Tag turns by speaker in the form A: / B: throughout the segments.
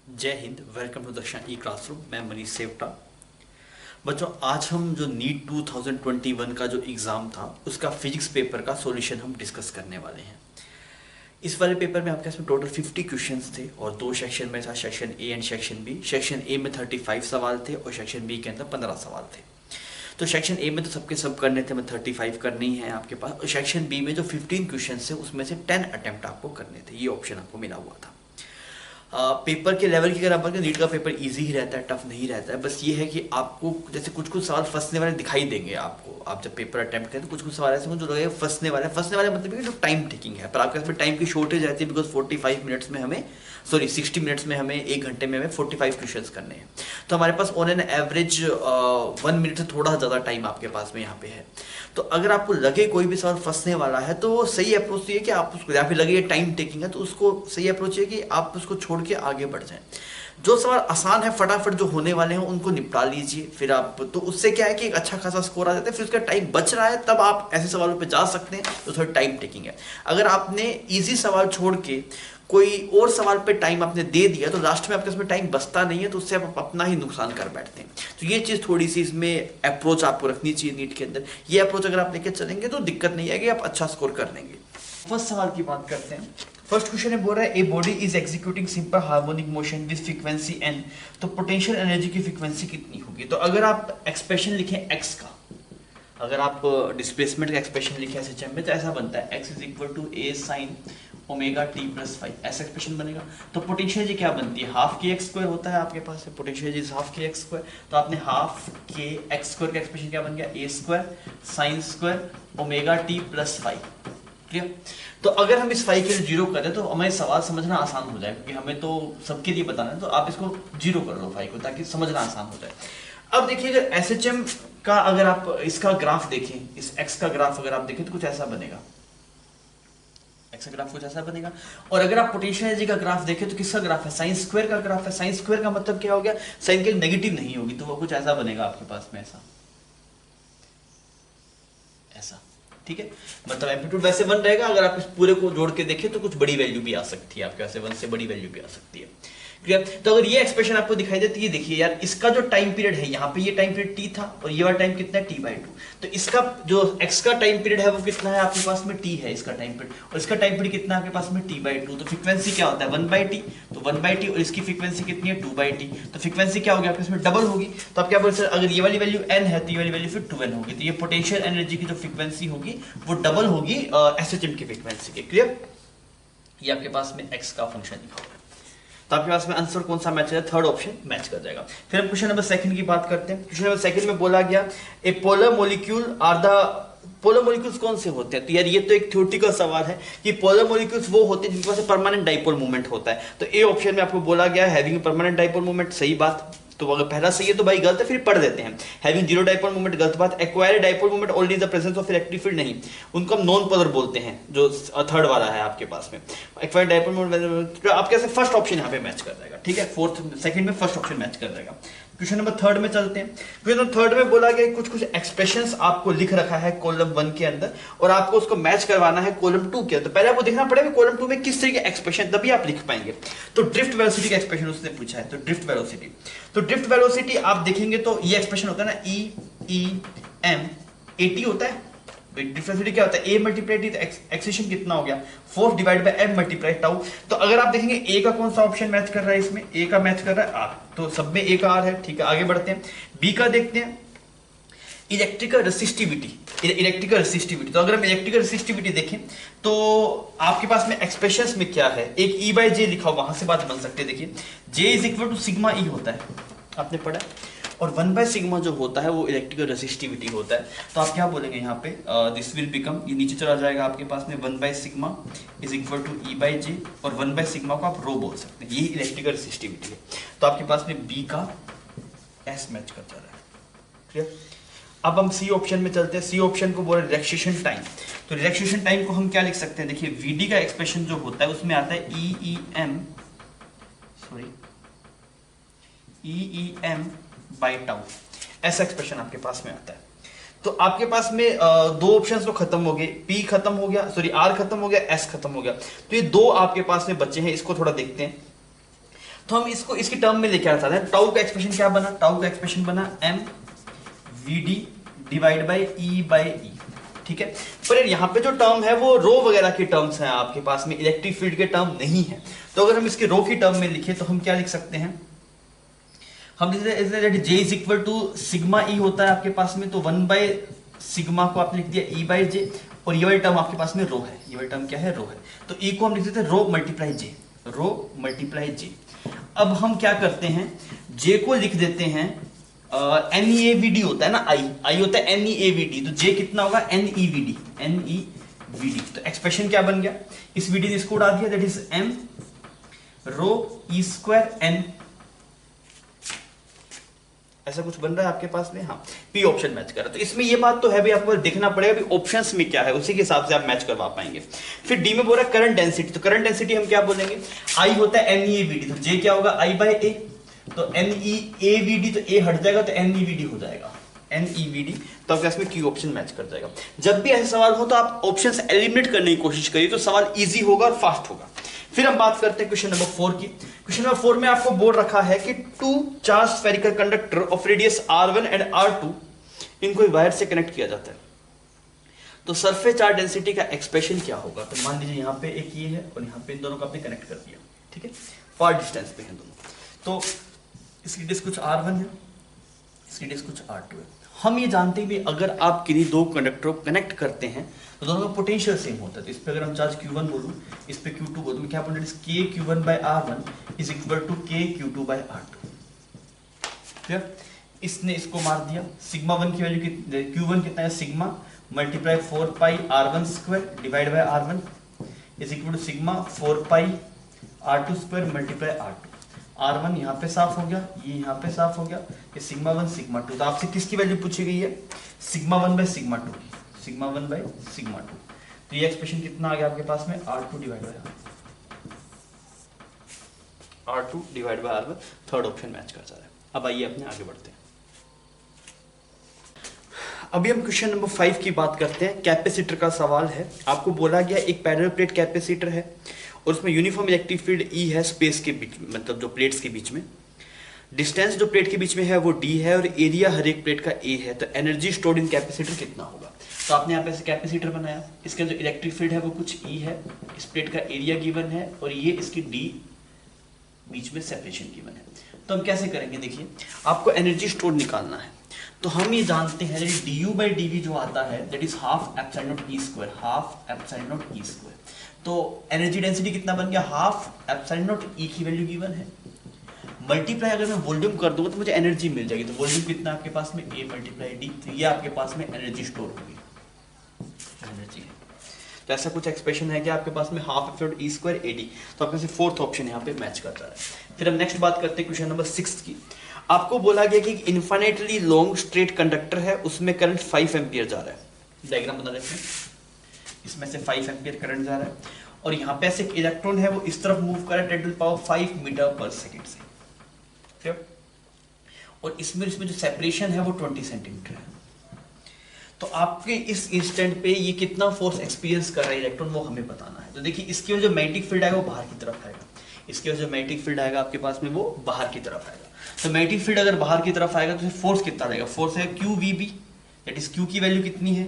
A: जय हिंद। Welcome to Daksha e classroom. मैं मनीष सेवटा। बच्चों, आज हम जो नीट 2021 का जो एग्ज़ाम था उसका फिजिक्स पेपर का सॉल्यूशन हम डिस्कस करने वाले हैं। इस वाले पेपर में आपके पास में टोटल 50 क्वेश्चंस थे और दो सेक्शन में था, section A and section B. Section A में 35 सवाल थे और सेक्शन बी के अंदर 15 सवाल थे। तो सेक्शन ए में तो सबके सब करने थे, मैं 35 करने ही है आपके पास। और सेक्शन बी में जो 15 क्वेश्चन थे उसमें से 10 अटेम्प्ट आपको करने थे। ये ऑप्शन आपको मिला हुआ था। पेपर के लेवल की अगर आप बात करें, नीट का पेपर इजी ही रहता है, टफ नहीं रहता है। बस ये है कि आपको जैसे कुछ कुछ सवाल फंसने वाले दिखाई देंगे आपको। आप जब पेपर अटेम्प्ट करें तो कुछ कुछ सवाल ऐसे होंगे जो लगेगा फंसने वाले मतलब कि जो टाइम टेकिंग है, पर आपके पास में टाइम की शॉर्टेज रहती है। बिकॉज 45 मिनट्स में हमें 60 मिनट्स में हमें 1 घंटे में हमें 45 क्वेश्चंस करने हैं। तो हमारे pass on an average 1 minute से थोड़ा ज़्यादा टाइम आपके पास में यहाँ पे है। तो अगर आपको लगे कोई भी सवाल फंसने वाला है तो सही अप्रोच ये कि आप उसको, या फिर लगे ये टाइम टेकिंग है तो उसको सही अप्रोच ये कि आप उसको छोड़ के आगे बढ़ जाएं। जो सवाल आसान है फटाफट जो होने वाले हैं उनको निपटा लीजिए। फिर आप तो उससे क्या है कि एक अच्छा खासा स्कोर आ जाता है। फिर उसका टाइम बच रहा है तब आप ऐसे सवालों पे जा सकते हैं तो थोड़ा टाइम टेकिंग है। अगर आपने इजी सवाल छोड़ के कोई और सवाल पे टाइम आपने दे दिया तो लास्ट में आपके इसमें टाइम बचता नहीं है, तो उससे आप अपना ही नुकसान कर बैठते हैं। तो ये चीज़ थोड़ी सी इसमें अप्रोच आपको रखनी चाहिए नीट के अंदर। ये अप्रोच अगर आप लेके चलेंगे तो दिक्कत नहीं आएगी, आप अच्छा स्कोर कर लेंगे। फर्स्ट सवाल की बात करते हैं। फर्स्ट क्वेश्चन है, बोल रहा है a body is executing simple harmonic motion with frequency n, तो पोटेंशियल एनर्जी की फ्रीक्वेंसी कितनी होगी। तो अगर आप एक्सप्रेशन लिखें एक्स का, अगर आप डिस्प्लेसमेंट का एक्सप्रेशन लिखें एसएचएम में तो ऐसा बनता है x is equal to a sine omega T plus 5, ऐसा एक्सप्रेशन बनेगा। तो पोटेंशियल एनर्जी क्या बनती है, हाफ के एक्स स्क्वायर होता है आपके पास, पोटेंशियल एनर्जी इज हाफ के एक्स स्क्वायर। तो आपने हाफ के एक्स स्क्वायर का एक्सप्रेशन क्या बन गया, A square sine square omega T plus 5। Clear. तो अगर हम इस 5 के लिए जीरो करें तो हमें सवाल समझना आसान हो जाए, क्योंकि हमें तो सबके लिए बताना है। तो आप इसको जीरो कर लो 5 को, ताकि समझना आसान हो जाए। अब देखिए, अगर एसएचएम का अगर आप इसका ग्राफ देखें, इस एक्स का ग्राफ अगर आप देखें तो कुछ ऐसा बनेगा, एक्स का ग्राफ कुछ ऐसा बनेगा। और अगर आप पोटेंशियल एनर्जी का ग्राफ देखें तो किसका ग्राफ है, साइन स्क्वायर का ग्राफ है। साइन स्क्वायर का मतलब क्या हो गया, साइन के नेगेटिव नहीं होगी, तो वो कुछ ऐसा बनेगा आपके पास में, ऐसा ऐसा। ठीक है, मतलब एम्पलीट्यूड वैसे 1 रहेगा। अगर आप इस पूरे को जोड़ के देखें तो कुछ बड़ी वैल्यू भी आ सकती है आपके पास, 1 से बड़ी वैल्यू भी आ सकती है। क्लियर। तो अगर ये एक्सप्रेशन आपको दिखाई देती है, देखिए यार, इसका जो टाइम पीरियड है यहाँ पे, ये टाइम पीरियड t था और ये वाला टाइम कितना है t/2। तो इसका जो x का टाइम पीरियड है वो कितना है आपके पास में, t है इसका टाइम पीरियड, और इसका टाइम पीरियड कितना है आपके पास में t/2। तो फ्रीक्वेंसी क्या होता है 1/t, तो 1/t, और इसकी फ्रीक्वेंसी कितनी है 2/t। तो फ्रीक्वेंसी क्या होगी आपके इसमें, डबल होगी। तो आप क्या बोल सकते हैं, अगर ये वाली वैल्यू n है तो ये वाली वैल्यू फिर 2n होगी। तो ये पोटेंशियल एनर्जी की जो फ्रीक्वेंसी होगी वो डबल होगी एसएचएम की फ्रीक्वेंसी के। क्लियर। ये आपके पास में x का फंक्शन लिखा होगा। तो आपके पास में आंसर कौन सा मैच है, थर्ड ऑप्शन मैच कर जाएगा। फिर हम क्वेश्चन नंबर सेकंड की बात करते हैं। क्वेश्चन नंबर सेकंड में बोला गया a polar molecule are the, polar molecules कौन से होते हैं। तो यार ये तो एक थ्योरेटिकल सवाल है कि पोलर मॉलिक्यूल्स वो होते हैं जिनके पास परमानेंट डाइपोल मूवमेंट होता है। तो ए ऑप्शन में आपको बोला गया हैविंग परमानेंट डाइपोल मूवमेंट, सही बात। तो अगर पहला सही है तो भाई गलत है, फिर पढ़ देते हैं। हैविंग जीरो डाइपोल मूवमेंट, गलत बात। Acquired dipole movement only in the presence of electric field, नहीं, उनको हम नॉन पोलर बोलते हैं, जो थर्ड वाला है आपके पास में। एक्वायर्ड डाइपोल मूवमेंट आपके कैसे फर्स्ट ऑप्शन यहाँ पे मैच कर जाएगा। ठीक है, फोर्थ सेकंड में फर्स्ट ऑप्शन मैच कर जाएगा। क्वेश्चन नंबर थर्ड में चलते हैं। क्वेश्चन नंबर थर्ड में बोला गया कुछ कुछ एक्सप्रेशंस आपको लिख रखा है कॉलम 1 के अंदर और आपको उसको मैच करवाना है कॉलम 2 के अंदर। तो पहले आपको देखना पड़ेगा कॉलम 2 में किस तरह के एक्सप्रेशन, तभी आप लिख पाएंगे। तो ड्रिफ्ट वेलोसिटी का एक्सप्रेशन उसने पूछा है, तो ड्रिफ्ट वेलोसिटी, तो ड्रिफ्ट वेलोसिटी आप देखेंगे तो ये एक्सप्रेशन होता है ना, E/m/at होता है। डिफरेंशिएट क्या होता है, a मल्टीप्लाई टी, एक्सेशन कितना हो गया, force divide by m multiply tau. तो अगर आप देखेंगे a का कौन सा ऑप्शन मैच कर रहा है, इसमें a का मैच कर रहा है r, तो सब में a का r है। ठीक है, आगे बढ़ते हैं। b का देखते हैं, इलेक्ट्रिकल रेसिस्टिविटी, इलेक्ट्रिकल रेसिस्टिविटी। तो अगर हम इलेक्ट्रिकल रेसिस्टिविटी देखें तो आपके पास में एक्सप्रेशंस में क्या है, एक E/J लिखा हुआ, वहां से बात बन सकती है। देखिए J is equal to sigma E होता है, आपने पढ़ा, और 1/सिग्मा जो होता है वो इलेक्ट्रिकल रेसिस्टिविटी होता है। तो आप क्या बोलेंगे यहाँ पे, दिस विल बिकम, ये नीचे चला जाएगा आपके पास में 1/सिग्मा इज इक्वल टू E/J, और 1/सिग्मा को आप रो बोल सकते हैं, यही इलेक्ट्रिकल रेसिस्टिविटी है। तो आपके पास में बी का एस मैच कर जा रहा है। क्लियर। अब हम सी ऑप्शन में चलते हैं। सी ऑप्शन को बोले रिलैक्सेशन टाइम। तो रिलैक्सेशन टाइम को हम क्या लिख सकते हैं, देखिए वीडी का एक्सप्रेशन जो होता है उसमें आता है EEM बाई टाउ, ऐसा एक्सप्रेशन आपके पास में आता है। तो आपके पास में दो ऑप्शंस तो खत्म हो गए, पी खत्म हो गया, आर खत्म हो गया, एस खत्म हो गया। तो ये दो आपके पास में बचे हैं, इसको थोड़ा देखते हैं। तो हम इसको इसकी टर्म में लेके आना चाहते हैं। टाउ का एक्सप्रेशन क्या बना, टाउ का एक्सप्रेशन बना M V D divide by E by E, ठीक है। पर यहाँ पे जो टर्म है वो रो वगैरह की टर्म्स हैं आपके पास में, इलेक्ट्रिक फील्ड के टर्म नहीं है। तो अगर हम इसके रो की टर्म में लिखे तो हम क्या लिख सकते हैं, हम जैसे J is equal to sigma E होता है आपके पास में, तो 1 बाय सिग्मा को आपने लिख दिया ई बाय जे, और ये वाली टर्म आपके पास में रो है, ये वाली टर्म क्या है, रो है। तो ई को हम लिख देते हैं रो मल्टीप्लाई जे, रो मल्टीप्लाई जे। अब हम क्या करते हैं, जे को लिख देते हैं n e a v d होता है ना, आई होता है n e a v d, तो जे कितना होगा n e v d, n e v d. तो एक्सप्रेशन क्या बन गया, इस वी डी ने इसको उड़ा दिया, that is m rho e square n, ऐसा कुछ बन रहा है आपके पास में। हाँ, पी ऑप्शन मैच कर रहा है। तो इसमें ये बात तो है भाई, आपको देखना पड़ेगा भी ऑप्शंस में क्या है, उसी के हिसाब से आप मैच करवा पाएंगे। फिर डी में बोल रहा है करंट डेंसिटी, तो करंट डेंसिटी हम क्या बोलेंगे, आई होता है n e a v d, तो जे क्या होगा आई बाय ए, तो n e a v d, तो ए हट जाएगा तो एन ई वी डी हो जाएगा, एन ई वी डी। तो आपके इसमें क्यू ऑप्शन मैच कर जाएगा। जब भी ऐसे सवाल हो तो आप ऑप्शंस एलिमिनेट करने की कोशिश करिए, तो सवाल इजी होगा और फास्ट होगा। फिर हम बात करते हैं क्वेश्चन नंबर 4 की। क्वेश्चन नंबर 4 में आपको बोल रखा है कि two charge spherical conductor of radius r1 and r2, इनको वायर से कनेक्ट किया जाता है, तो सरफेस चार्ज डेंसिटी का एक्सप्रेशन क्या होगा। तो मान लीजिए यहाँ पे एक ये है और यहाँ पे इन दोनों को आपने कनेक्ट कर दिया, ठीक है, फार डिस्टेंस पे हैं दोनों, तो इसकी डिस्टेंस कुछ r1 है, इसकी डिस्टेंस कुछ r2 है। हम ये जानते हैं कि अगर आप किन्हीं दो कंडक्टर को कनेक्ट करते हैं तो दोनों का पोटेंशियल सेम होता है। तो इस पे अगर हम चार्ज Q1 बोलूं, इस पे Q2 बोलूं, क्या बोलूं, K Q1 by R1 is equal to K Q2 by R2। Clear, इसने इसको मार दिया, सिग्मा 1 की वैल्यू कितनी, Q1 कितना है, sigma multiply 4 pi R1 square divide by R1 is equal to sigma 4 pi R2 square multiply R2। R1 यहाँ पे साफ हो गया, ये यहाँ पे साफ हो गया, ये सिग्मा 1 सिग्मा 2। तो आपसे किसकी वैल्यू पूछी गई है, सिग्मा 1 बाय सिग्मा 2 की, सिग्मा 1 बाय सिग्मा 2। तो ये एक्सप्रेशन कितना आ गया आपके पास में, R2 divide by R2 divide by R1, third option match कर जा रहा है। अब आइए अपने आगे बढ़ते हैं। अभी हम क्वेश्चन नंबर 5 की बात करते हैं। कैपेसिटर का सवाल है, आपको बोला गया एक पैरेलल प्लेट कैपेसिटर है और उसमें यूनिफॉर्म इलेक्ट्रिक फील्ड E है स्पेस के बीच, मतलब जो प्लेट्स के बीच में, डिस्टेंस जो प्लेट के बीच में है वो D है और एरिया हर एक प्लेट का A है। तो एनर्जी स्टोर्ड इन कैपेसिटर कितना होगा। तो आपने यहाँ पे ऐसे कैपेसिटर बनाया, इसके जो इलेक्ट्रिक फील्ड है वो कुछ E है, इस प्लेट का एरिया गिवन है और ये इसकी D बीच में सेपरेशन गिवन है। तो हम कैसे करेंगे, देखिए आपको एनर्जी स्टोर निकालना है। तो हम ये जानते हैं du by dv जो आता है that is half epsilon not E square, half epsilon not E square. तो एनर्जी डेंसिटी कितना बन गया, हाफ एप्सिलॉन नॉट ई की वैल्यू गिवन है, मल्टीप्लाई अगर मैं वॉल्यूम कर दूंगा तो मुझे एनर्जी मिल जाएगी। तो वॉल्यूम कितना आपके पास में, a मल्टीप्लाई डी, तो ये आपके पास में एनर्जी स्टोर होगी, एनर्जी है। तो ऐसा कुछ एक्सप्रेशन है कि आपके पास में half epsilon E square A D. तो आपके पास फोर्थ ऑप्शन यहाँ पे मैच करता है। फिर हम नेक्स्ट बात करते हैं क्वेश्चन नंबर 6 की। आपको बोला गया कि इनफाइनाइटली लॉन्ग स्ट्रेट कंडक्टर है, उसमें करंट 5 एम्पियर जा रहा है। डायग्राम बना देते हैं, इसमें से 5 एम्पियर करंट जा रहा है और यहाँ पे ऐसे इलेक्ट्रॉन है वो इस तरफ मूव कर रहा है 10 टू द पावर 5 मीटर पर सेकेंड से, ठीक? और इसमें जो सेपरेशन है वो 20 सेंटीमीटर है। तो आपके इस इंस्टेंट पे ये कितना फोर्स एक्सपीरियंस कर रहा है इलेक्ट्रॉन, वो हमें बताना है। तो देखिए इसकी वजह जो मैग्नेटिक फील्ड आएगा वो बाहर की तरफ आएगा, इसकी वजह जो मैग्नेटिक फील्ड आएगा आपके पास में वो बाहर की तरफ आएगा। तो मैग्नेटिक फील्ड अगर बाहर की तरफ आएगा तो फोर्स कितना रहेगा, फोर्स है QVB, दैट इज Q की वैल्यू कितनी है,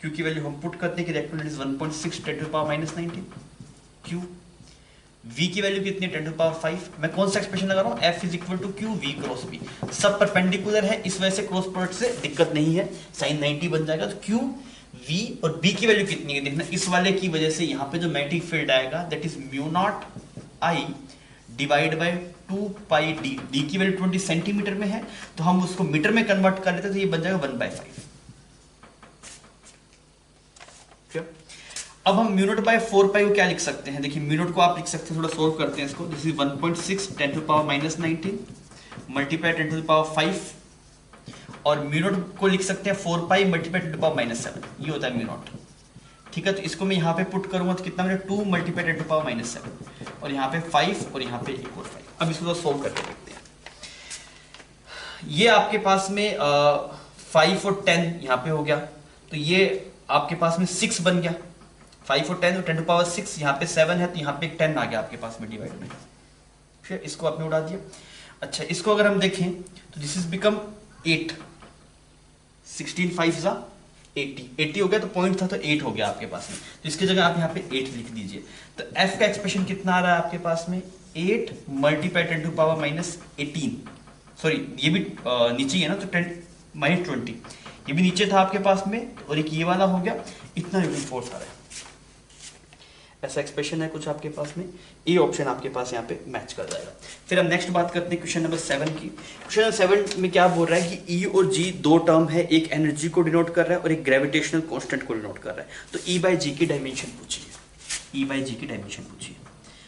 A: Q की वैल्यू हम पुट करते हैं कि electron is 1.6 10 to the power -19, Q V की वैल्यू कितनी है 10 टू द पावर 5। मैं कौन सा एक्सप्रेशन लगा रहा हूँ, F is equal to QV cross B, सब परपेंडिकुलर है इस वजह से क्रॉस प्रोडक्ट से दिक्कत नहीं है, साइन 90 बन जाएगा। तो Q V और B की वैल्यू कितनी है देखना, इस वाले की वजह से यहाँ पे जो मैग्नेटिक फील्ड आएगा that is μ0 I divide by 2 pi D, D की वैल्यू 20 सेंटीमीटर में है तो हम उसको मीटर में कन्वर्ट कर लेते हैं तो ये बन जाएगा 1/5। अब हम म्यू नॉट बाय 4 पाई को क्या लिख सकते हैं, देखिए म्यू नॉट को आप लिख सकते हैं, थोड़ा सोल्व करते हैं इसको। This is 1.6 10 to the power -19 multiply 10 to the power 5 और म्यू नॉट को लिख सकते हैं 4 pi multiply 10 to the power -7, ये होता है म्यू नॉट, ठीक है। तो इसको मैं यहाँ पे पुट करूंगा तो कितना मेरा 2 मल्टीप्लाई 10 टू द पावर -7 और यहाँ पे 5 और यहाँ पे एक और 5। अब इसको सोल्व करके देखते हैं। ये आपके पास में 5 और 10 यहाँ पे हो गया, तो ये आपके पास में 6 बन गया, 5 और 10 और 10 टू पावर 6, यहाँ पे 7 है तो यहाँ पे एक 10 आ गया आपके पास में डिवाइड में, फिर इसको आपने उड़ा दिया। अच्छा, इसको अगर हम देखें तो दिस इज बिकम 8, 16 5 सा 80 हो गया, तो पॉइंट था तो 8 हो गया आपके पास में, तो इसकी जगह आप यहाँ पे 8 लिख दीजिए। तो f का एक्सप्रेशन कितना आ रहा है आपके पास में, 8 multiply 10 to power minus 18, sorry ये भी नीचे है ना, तो 10 माइनस 20, ये भी नीचे था आपके पास में, और एक ये वाला हो गया, इतना न्यूटन फोर्स आ रहा है। ऐसा एक्सप्रेशन है कुछ आपके पास में, ए ऑप्शन आपके पास यहाँ पे मैच कर जाएगा। फिर हम नेक्स्ट बात करते हैं क्वेश्चन नंबर 7 की। क्वेश्चन नंबर 7 में क्या बोल रहा है कि ई और जी दो टर्म है, एक एनर्जी को डिनोट कर रहा है और एक ग्रेविटेशनल कांस्टेंट को डिनोट कर रहा है। तो ई बाई जी की डायमेंशन पूछिए, ई बाई जी की डायमेंशन पूछिए।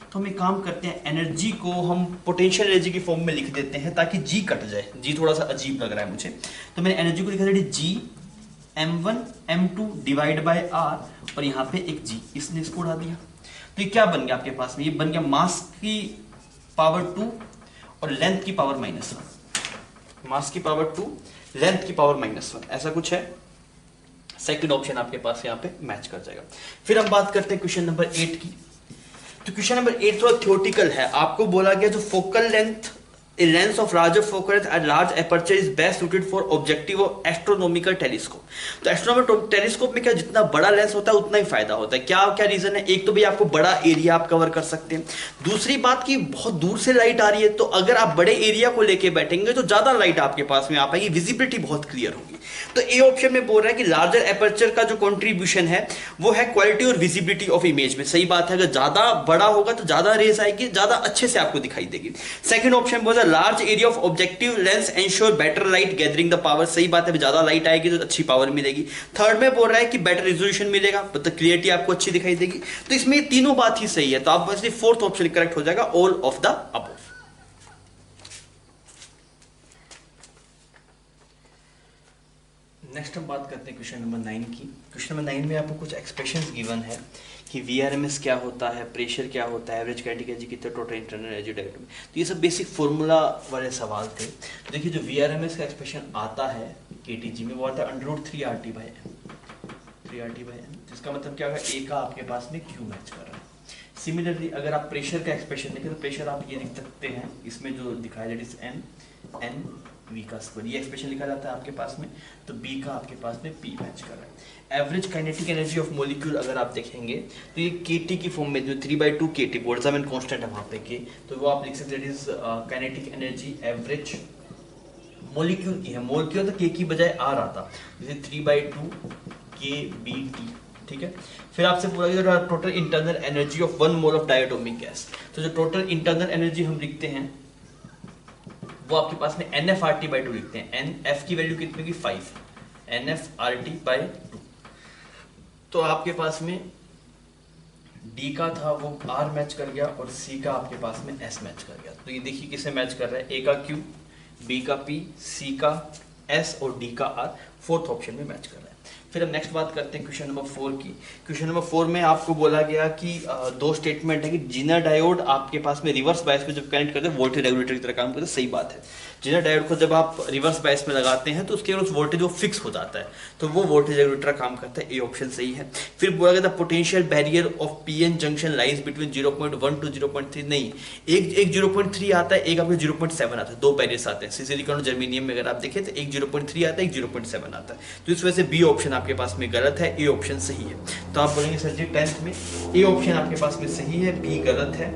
A: तो हम एक काम करते हैं, एनर्जी को हम पोटेंशियल एनर्जी की फॉर्म में लिख देते हैं ताकि जी कट जाए, जी थोड़ा सा अजीब लग रहा है मुझे, तो मैंने एनर्जी को लिखा था जी m1 m2 divide by r, और यहाँ पे एक g, इसने इसको उड़ा दिया। तो ये क्या बन गया आपके पास में, ये बन गया मास की पावर 2 और लेंथ की पावर -1, मास की पावर 2 लेंथ की पावर -1, ऐसा कुछ है। सेकंड ऑप्शन आपके पास यहाँ पे मैच कर जाएगा। फिर हम बात करते हैं क्वेश्चन नंबर 8 की। तो क्वेश्चन नंबर 8 थोड़ा थ्योरेटिकल है, आपको बोला गया जो focal length, a lens of larger focal length at large aperture is best suited for objective of astronomical telescope। तो एस्ट्रोनॉमिकल टेलीस्कोप में क्या, जितना बड़ा लेंस होता है उतना ही फायदा होता है। क्या क्या रीजन है, एक तो भाई आपको बड़ा एरिया आप कवर कर सकते हैं, दूसरी बात कि बहुत दूर से लाइट आ रही है, तो अगर आप बड़े एरिया को लेके बैठेंगे तो ज्यादा लाइट आपके पास में आ पाएगी, विजिबिलिटी बहुत क्लियर होगी। तो ए ऑप्शन में बोल रहा है कि लार्जर एपर्चर का जो कंट्रीब्यूशन है वो है क्वालिटी और विजिबिलिटी ऑफ इमेज में। सही बात है, अगर ज्यादा बड़ा होगा तो ज्यादा रेस आएगी, ज्यादा अच्छे से आपको दिखाई देगी। सेकंड ऑप्शन बोल रहा है large area of objective lens ensure better light gathering the power. सही बात है, ज्यादा लाइट आएगी तो अच्छी पावर मिलेगी। थर्ड में बोल रहा है कि बेटर रेजोल्यूशन मिलेगा, मतलब क्लियरिटी आपको अच्छी दिखाई देगी। तो इसमें तीनों बात ही सही है, तो आप बस फोर्थ ऑप्शन करेक्ट हो जाएगा, all of the above. Next हम बात करते हैं क्वेश्चन नंबर 9 की। क्वेश्चन नंबर 9 में आपको कुछ एक्सप्रेशंस गिवन है कि वीआरएमएस क्या होता है, प्रेशर क्या होता है, एवरेज काइनेटिक एनर्जी कितना, टोटल इंटरनल एनर्जी डायरेक्ट में। तो ये सब बेसिक फॉर्मूला वाले सवाल थे। तो देखिए जो वीआरएमएस का एक्सप्रेशन आता है केटीजी में, वो आता है √3RT/m, 3RT/m, जिसका मतलब क्या होगा, ए का आपके पास में क्यू मैच कर रहा है। सिमिलरली अगर आप प्रेशर का एक्सप्रेशन देखें तो प्रेशर आप ये लिख सकते हैं, इसमें जो दिखाया दैट इज n v का स्क्वायर, ये एक्सप्रेशन लिखा जाता है आपके पास में, तो b का आपके पास में p मैच कर रहा है। Average kinetic energy of molecule अगर आप देखेंगे तो ये kT की फॉर्म में, जो 3/2 kT बोल्ट्जमैन कांस्टेंट है वहां पे के, तो वो आप लिख सकते हैं that is kinetic energy average molecule की है। मॉलिक्यूल तो k की बजाय r आता, जैसे 3/2 kBT, ठीक है। फिर आपसे पूरा गया total internal energy of 1 mole of diatomic gas. तो जो टोटल इंटरनल एनर्जी हम लिखते हैं वो आपके पास में NF/RT/2 लिखते हैं। NF की वैल्यू कितनी होगी, 5, NF/RT/2। तो आपके पास में D का था वो R मैच कर गया, और C का आपके पास में S मैच कर गया। तो ये देखिए किसे मैच कर रहा है, A का Q, B का P, C का S और D का R, फोर्थ ऑप्शन में मैच कर रहा है। फिर हम नेक्स्ट बात करते हैं क्वेश्चन नंबर 4 की। क्वेश्चन नंबर 4 में आपको बोला गया कि दो स्टेटमेंट है कि जिनर डायोड आपके पास में रिवर्स बायस में जब कनेक्ट करते हैं वोल्टेज रेगुलेटर की तरह काम करते हैं। सही बात है, जिनर डायोड को जब आप रिवर्स बायस में लगाते हैं तो उसके उस वोल्टेज वो फिक्स हो जाता है, तो वो वोल्टेज रेगुलेटर काम करता है। ए ऑप्शन सही है। फिर बोला गया था potential barrier of PN junction lines between 0.1 to 0.3, नहीं, एक 0.3 आता है, एक आपको 0.7 आता है, दो बैरियर्स आते हैं। सिलिकॉन और जर्मेनियम में अगर आप देखें तो एक 0.3 आता है, एक 0.7 आता है। तो इस वजह से बी ऑप्शन आपके पास में गलत है, ए ऑप्शन सही है। तो आप बोलेंगे सर जी 10th में ए ऑप्शन आपके पास में सही है, बी गलत है,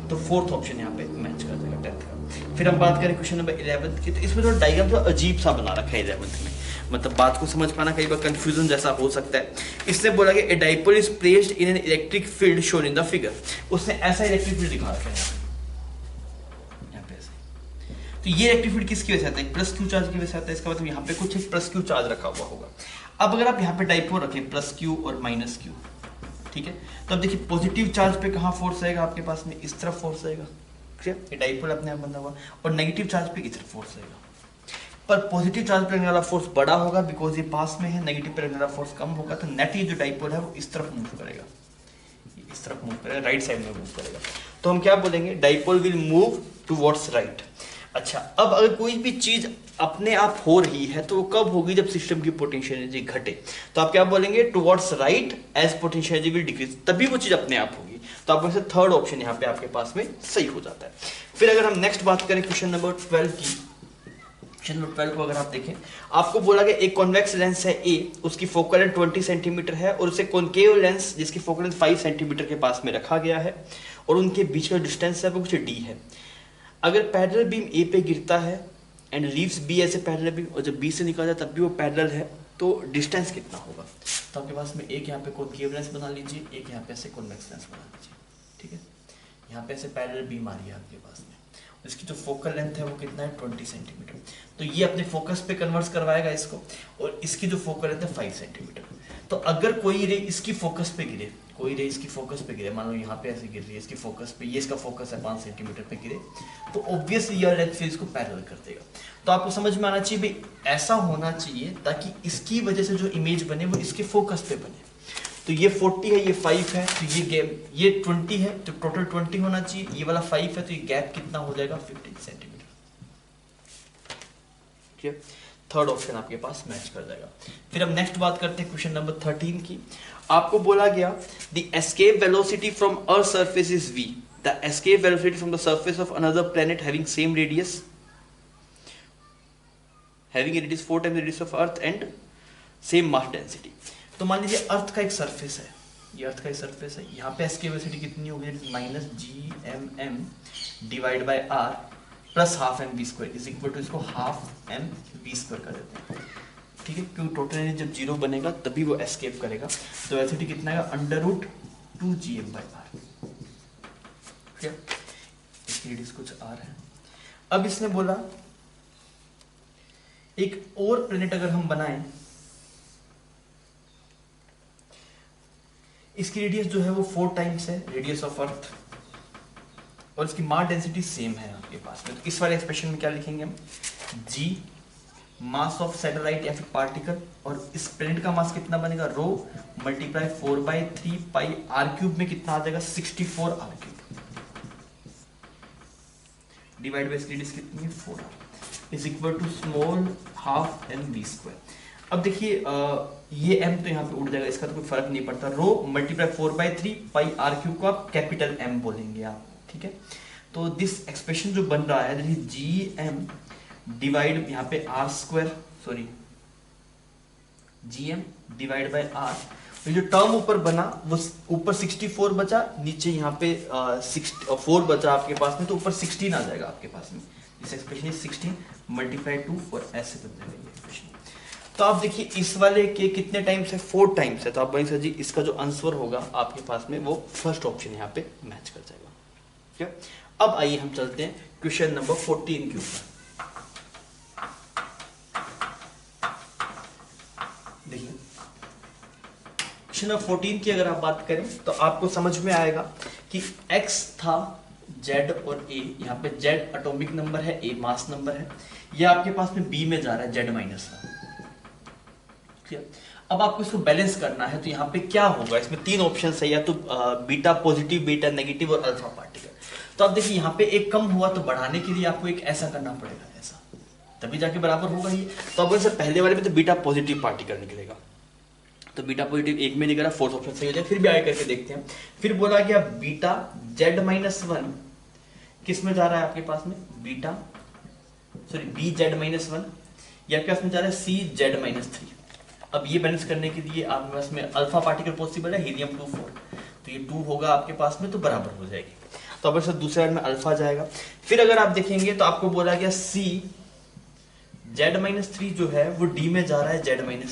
A: तो फोर्थ ऑप्शन यहाँ पे मैच कर देगा 10th का। फिर हम बात करें क्वेश्चन नंबर 11 की। तो इसमें थोड़ा डायग्राम थोड़ा अजीब सा बना रखा है 11th में, मतलब बात को समझ पाना कई बार कंफ्यूजन जैसा हो सकता है। इससे बोला गया a dipole is placed in an electric field shown in the figure. उसने ऐसा इलेक्ट्रिक फील्ड दिखा रखा है यहाँ पे ऐसे। तो ये इलेक्ट्रिक फील्ड किसकी वजह से आता है, प्लस क्यू चार्ज की वजह से आता है। इसका मतलब यहाँ पे कुछ एक प्लस क्यू चार्ज रखा हुआ होगा। अब अगर आप यहाँ पे डाइपोल रखें प्लस क्यू और माइनस क्यू, ठीक है, तो अब देखिए पॉजिटिव चार्ज पे कहाँ फोर्स आएगा आपके पास में, इस तरफ फोर्स आएगा, ये डाइपोल अपने आप बना हुआ, और नेगेटिव चार्ज पे इस तरफ फोर्स आएगा। पर पॉजिटिव चार्ज पे लगने वाला फोर्स बड़ा होगा बिकॉज ये पास में है, नेगेटिव पे लगने वाला फोर्स कम होगा। तो नेट ये जो डाइपोल है वो इस तरफ मूव करेगा, इस तरफ मूव करेगा, राइट साइड में मूव करेगा। तो हम क्या बोलेंगे, dipole will move towards right. अच्छा, अब अगर कोई भी चीज अपने आप हो रही है तो वो कब होगी, जब सिस्टम की पोटेंशियल एनर्जी घटे। तो आप क्या बोलेंगे, towards right as potential energy will decrease, तभी वो चीज अपने आप होगी। तो आपको से थर्ड ऑप्शन यहाँ पे आपके पास में सही हो जाता है। फिर अगर हम नेक्स्ट बात करें क्वेश्चन नंबर 12 की, क्वेश्चन नंबर 12 को अगर आप देखें, आपको बोला गया एक कॉन्वेक्स लेंस है ए, उसकी फोकल लेंथ 20 सेंटीमीटर है और उसे कॉनकेव लेंस जिसकी फोकल लेंथ 5 सेंटीमीटर के पास में रखा गया है और उनके बीच का डिस्टेंस है वो कुछ डी है। अगर पैरेलल बीम ए पे गिरता है and leaves B as a parallel beam, और जब बी से निकल जाए तब भी वो पैरेलल है, तो डिस्टेंस कितना होगा। तो आपके पास में एक यहाँ पे कॉनकेव लेंस बना लीजिए, एक यहाँ पे ऐसे कॉन्वेक्स लेंस बना लीजिए, ठीक है। यहाँ पे ऐसे पैरेलल बीम आ रही है आपके पास में, इसकी जो फोकल लेंथ है वो कितना है 20 सेंटीमीटर। तो ये अपने फोकस पे कन्वर्ट करवाएगा इसको, और इसकी जो फोकल लेंथ है 5 सेंटीमीटर। तो अगर कोई रे इसकी फोकस पे गिरे, कोई रे इसकी फोकस पे गिरे, मान लो यहाँ पे ऐसे गिर रही है इसकी फोकस पे, ये इसका फोकस है 5 सेंटीमीटर पे गिरे, तो ऑब्वियसली यह लेंथ फिर इसको पैरेलल कर देगा। तो आपको समझ में आना चाहिए भाई ऐसा होना चाहिए ताकि इसकी वजह से जो इमेज बने वो इसके फोकस पे बने। तो ये 40 है, ये 5 है, तो ये गैप, ये 20 है तो टोटल 20 होना चाहिए, ये वाला 5 है तो ये गैप कितना हो जाएगा 15 सेंटीमीटर, ठीक है। थर्ड ऑप्शन आपके पास मैच कर जाएगा। फिर हम नेक्स्ट बात करते हैं क्वेश्चन नंबर 13 की। आपको बोला गया the escape velocity from earth surface is v, the escape velocity from the surface of another planet having same radius, having a radius 4 times the radius of earth and same mass density। तो मान लीजिए अर्थ का एक surface है, ये अर्थ का एक surface है, यहाँ पे एस्केप वेलोसिटी कितनी होगी, -gmm divide by r plus half m v square is equal to, इसको हाफ एम वी स्क्वायर कर देते हैं, ठीक है, क्योंकि टोटल एनर्जी जब जीरो बनेगा तभी वो एस्केप करेगा। तो वेलोसिटी कितना है, √2gm/r, ठीक है, इसकी रेडियस कुछ r है। अब इसने बोला एक और प्लेनेट अगर हम बनाएं, इसकी रेडियस जो है वो 4 टाइम्स है रेडियस ऑफ अर्थ और इसकी मास डेंसिटी सेम है आपके पास में। तो इस वाले एक्सप्रेशन में क्या लिखेंगे हम, g मास ऑफ सैटेलाइट या फिर पार्टिकल, और इस प्लेनेट का मास कितना बनेगा, रो मल्टीप्लाई 4/3 पाई r³ में कितना आ जाएगा 64 r³ डिवाइड बाय रेडियस कितनी है 4r is equal to small half m v square. अब देखिए ये m तो यहाँ पे उड़ जाएगा, इसका तो कोई फर्क नहीं पड़ता, रो मल्टीप्लाई 4/3 पाई r³ को आप कैपिटल M बोलेंगे आप, ठीक है। तो दिस एक्सप्रेशन जो बन रहा है gm डिवाइड यहाँ पे gm डिवाइड बाय r, तो जो टर्म ऊपर बना वो ऊपर 64 बचा, नीचे यहाँ पे 4 बचा आपके पास में, तो ऊपर 16 आ जाएगा आपके पास में। दिस एक्सप्रेशन इज 16 मल्टीप्लाई 2 4 ऐसे बन जाएगा ये एक्सप्रेशन। तो आप देखिए इस वाले के कितने टाइम्स है, 4 टाइम्स है, तो आप बोलेंगे सर जी इसका जो आंसर होगा आपके पास में वो फर्स्ट ऑप्शन यहाँ पे मैच कर जाएगा, ठीक है। अब आइए हम चलते हैं क्वेश्चन नंबर 14 के ऊपर। देखिए क्वेश्चन नंबर 14 की अगर आप बात करें तो आपको समझ में आएगा कि x था z और a, यहाँ पे z एटॉमिक नंबर है, a मास नंबर है, ये आपके पास में b में जा रहा है z-1। अब आपको इसको बैलेंस करना है, तो यहाँ पे क्या होगा, इसमें 3 ऑप्शन है, या तो बीटा पॉजिटिव, बीटा नेगेटिव और अल्फा पार्टिकल। तो आप देखिए यहाँ पे एक कम हुआ तो बढ़ाने के लिए आपको एक ऐसा करना पड़ेगा, ऐसा, तभी जाके बराबर होगा ये। तो अब वैसे पहले वाले में तो बीटा पॉजिटिव पार्टिकल निकलेगा, तो बीटा पॉजिटिव एक में निकला, फोर्थ ऑप्शन सही हो जाए। फिर भी आगे करके देखते हैं। फिर बोला गया बीटा z-1 किस में जा रहा है आपके पास में, bz-1, या आपके पास में जा रहा है cz-3। अब ये बैलेंस करने के लिए आपके पास में अल्फा पार्टिकल पॉसिबल है, हीलियम-2 तो ये 2 होगा आपके पास में, तो बराबर हो जाएगी। तो अब दूसरे वाले में अल्फा जाएगा। फिर अगर आप देखेंगे तो आपको बोला गया cz-3 जो है वो d में जा रहा है z-2 में।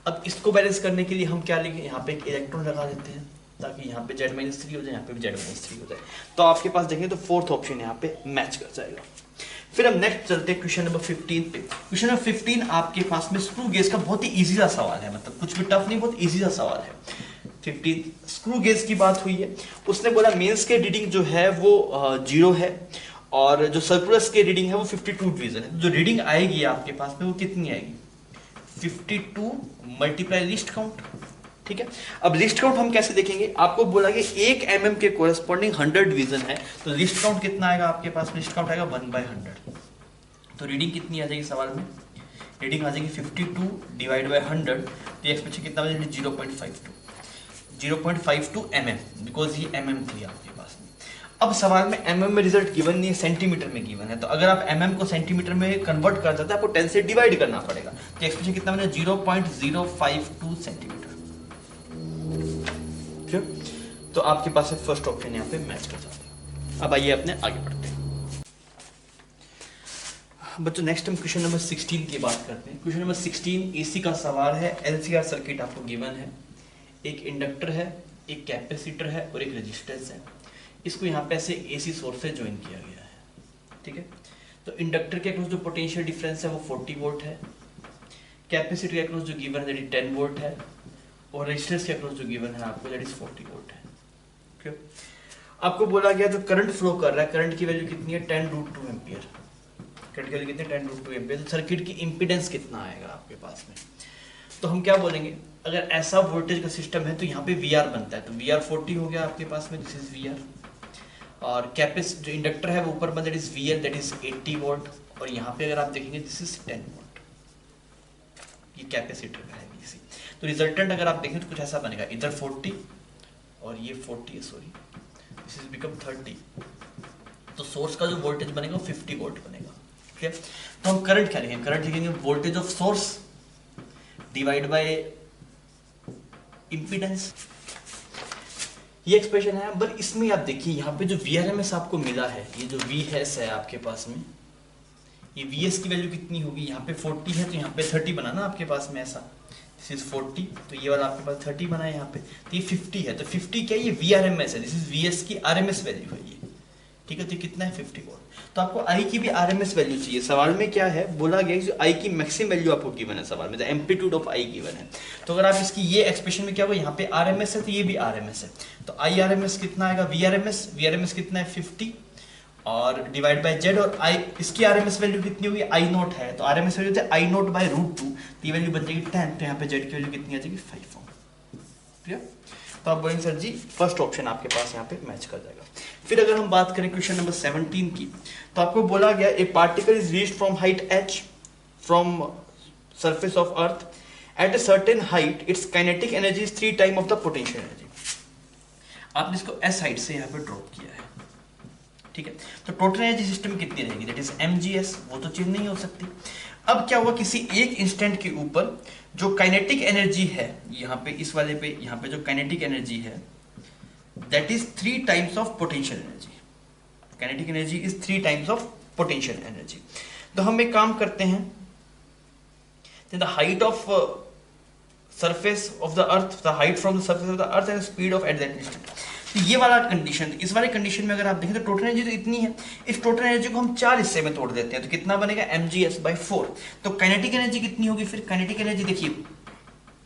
A: अब इसको बैलेंस करने के लिए हम क्या लेंगे, यहाँ पे एक इलेक्ट्रॉन लगा देते हैं ताकि यहाँ पे z-3 हो जाए, यहाँ पे भी z-3 हो जाए। तो आपके पास देखेंगे तो फोर्थ ऑप्शन यहाँ पे मैच कर जाएगा। फिर हम नेक्स्ट चलते हैं क्वेश्चन नंबर 15 पे। क्वेश्चन नंबर 15 आपके पास में स्क्रू गेज का बहुत ही इजी सा सवाल है, मतलब कुछ भी टफ नहीं, बहुत इजी सा सवाल है। 15 स्क्रू गेज की बात हुई है, उसने बोला मेंस के रीडिंग जो है वो 0 है और जो सर्कुलर्स के रीडिंग है वो 52 डिवीजन है। जो रीडिंग आएगी आपके पास में वो कितनी आएगी, 52 मल्टीप्लाई लीस्ट काउंट ठीक है। अब लिस्ट काउंट हम कैसे देखेंगे, आपको बोला कि 1 mm के कोरेस्पॉन्डिंग 100 डिवीजन है, तो लिस्ट काउंट कितना आएगा आपके पास, लिस्ट काउंट आएगा 1/100। तो रीडिंग कितनी आ जाएगी सवाल में, रीडिंग आ जाएगी 52 डिवाइड बाय 100, तो एक्सपेक्टेशन कितना आ जाएगा 0.52 mm, बिकॉज ये mm थी आपके पास में। अब सवाल में mm में रिजल्ट गिवन नहीं है, सेंटीमीटर में गिवन है, तो अगर आप mm को सेंटीमीटर में कन्वर्ट कर देते हैं आपको 10 से डिवाइड करना पड़ेगा, तो एक्सपेक्टेशन कितना बनेगा 0.052 सेंटीमीटर। तो आपके पास फर्स्ट ऑप्शन यहाँ पे मैच कर जाता है। अब आइए अपने आगे बढ़ते हैं बच्चों। नेक्स्ट हम क्वेश्चन नंबर 16 की बात करते हैं। क्वेश्चन नंबर 16 एसी का सवाल है। एलसीआर सर्किट आपको गिवन है, एक इंडक्टर है, एक कैपेसिटर है और एक रेजिस्टेंस है। इसको यहाँ पे ऐसे एसी सोर्स से ज्वाइन किया गया है, ठीक है। तो इंडक्टर के अक्रॉस जो पोटेंशियल डिफरेंस है वो 40 वोल्ट है, कैपेसिटर के अक्रॉस जो गिवन है दैट इज 10 वोल्ट है, और रेजिस्टेंस के अक्रॉस जो गिवन है आपको दैट इज 40 वोल्ट है। आपको बोला गया जो करंट फ्लो कर रहा है, करंट की वैल्यू कितनी है 10√2 एम्पियर, करंट की वैल्यू कितनी है 10√2 एम्पियर। तो सर्किट की इंपीडेंस कितना आएगा आपके पास में, तो हम क्या बोलेंगे, अगर ऐसा वोल्टेज का सिस्टम है तो यहाँ पे VR बनता है, तो VR 40 हो गया आपके पास में, दिस इज VR। और कैपेसिटर जो इंडक्टर है वो ऊपर बन that is VL that is 80 volt, और यहाँ पे अगर आप देखेंगे दिस इज 10 वोल्ट, ये कैपेसिटर का है VC। तो रिजल्टेंट अगर आप देखें तो कुछ ऐसा बनेगा, इधर 40 और ये 40 सॉरी दिस इज बिकम 30, तो सोर्स का जो वोल्टेज बनेगा वो 50 वोल्ट बनेगा, ठीक है। तो हम करंट क्या लिखेंगे, करंट लिखेंगे voltage of source divide by impedance, ये एक्सप्रेशन है। पर इसमें आप देखिए यहाँ पे जो VRMS आपको मिला है, ये जो VS है आपके पास में, ये VS की वैल्यू कितनी होगी, यहाँ पे 40 है तो यहाँ पे 30 बना ना आपके पास में, ऐसा दिस इज 40, तो ये वाला आपके पास 30 बना है यहाँ पे, तो ये 50 है, तो 50 क्या है, ये VRMS है, दिस इज VS की RMS वैल्यू है ये, ठीक है। तो कितना है 50 वोल्ट, तो आपको I की भी RMS वैल्यू चाहिए। सवाल में क्या है बोला गया कि I की मैक्सिमम वैल्यू आपको गिवन है सवाल में, the amplitude of I given है। तो अगर आप इसकी ये एक्सप्रेशन में क्या होगा, यहाँ पे RMS है तो ये भी RMS है, तो IRMS कितना आएगा, VRMS कितना है 50 और डिवाइड बाय Z, और I इसकी RMS वैल्यू कितनी होगी, I0 है, तो RMS वैल्यू है I0 बाय √2, तो ये वैल्यू बन जाएगी 10, तो यहाँ पे Z की वैल्यू कितनी आ जाएगी 5 ओम, ठीक है। तो आप बोलेंगे सर जी फर्स्ट ऑप्शन आपके पास यहाँ पे मैच कर जाएगा। फिर अगर हम बात करें क्वेश्चन नंबर 17 की, तो आपको बोला गया a particle is reached from height h from surface of earth at a certain height, it's kinetic energy is 3 time of the potential energy. आपने इसको s हाइट से यहाँ पे ड्रॉप किया है, ठीक है। तो टोटल एनर्जी सिस्टम कितनी रहेगी, दैट इज mgs, वो तो चेंज नहीं हो सकती। अब क्या हुआ, किसी एक इंस्टेंट के ऊपर जो काइनेटिक एनर्जी है, यहाँ पे इस वाले पे यहाँ पे जो काइनेटिक एनर्जी है that is 3 times of potential energy, kinetic energy is 3 times of potential energy. तो हम एक काम करते हैं, the height of surface of the earth, the height from the surface of the earth and speed of at that instant. तो ये वाला condition, इस वाले कंडीशन में अगर आप देखें तो टोटल एनर्जी तो इतनी है, इस टोटल एनर्जी को हम 4 हिस्से में तोड़ देते हैं, तो कितना बनेगा mgs/4। तो काइनेटिक एनर्जी कितनी होगी, फिर काइनेटिक एनर्जी देखिए,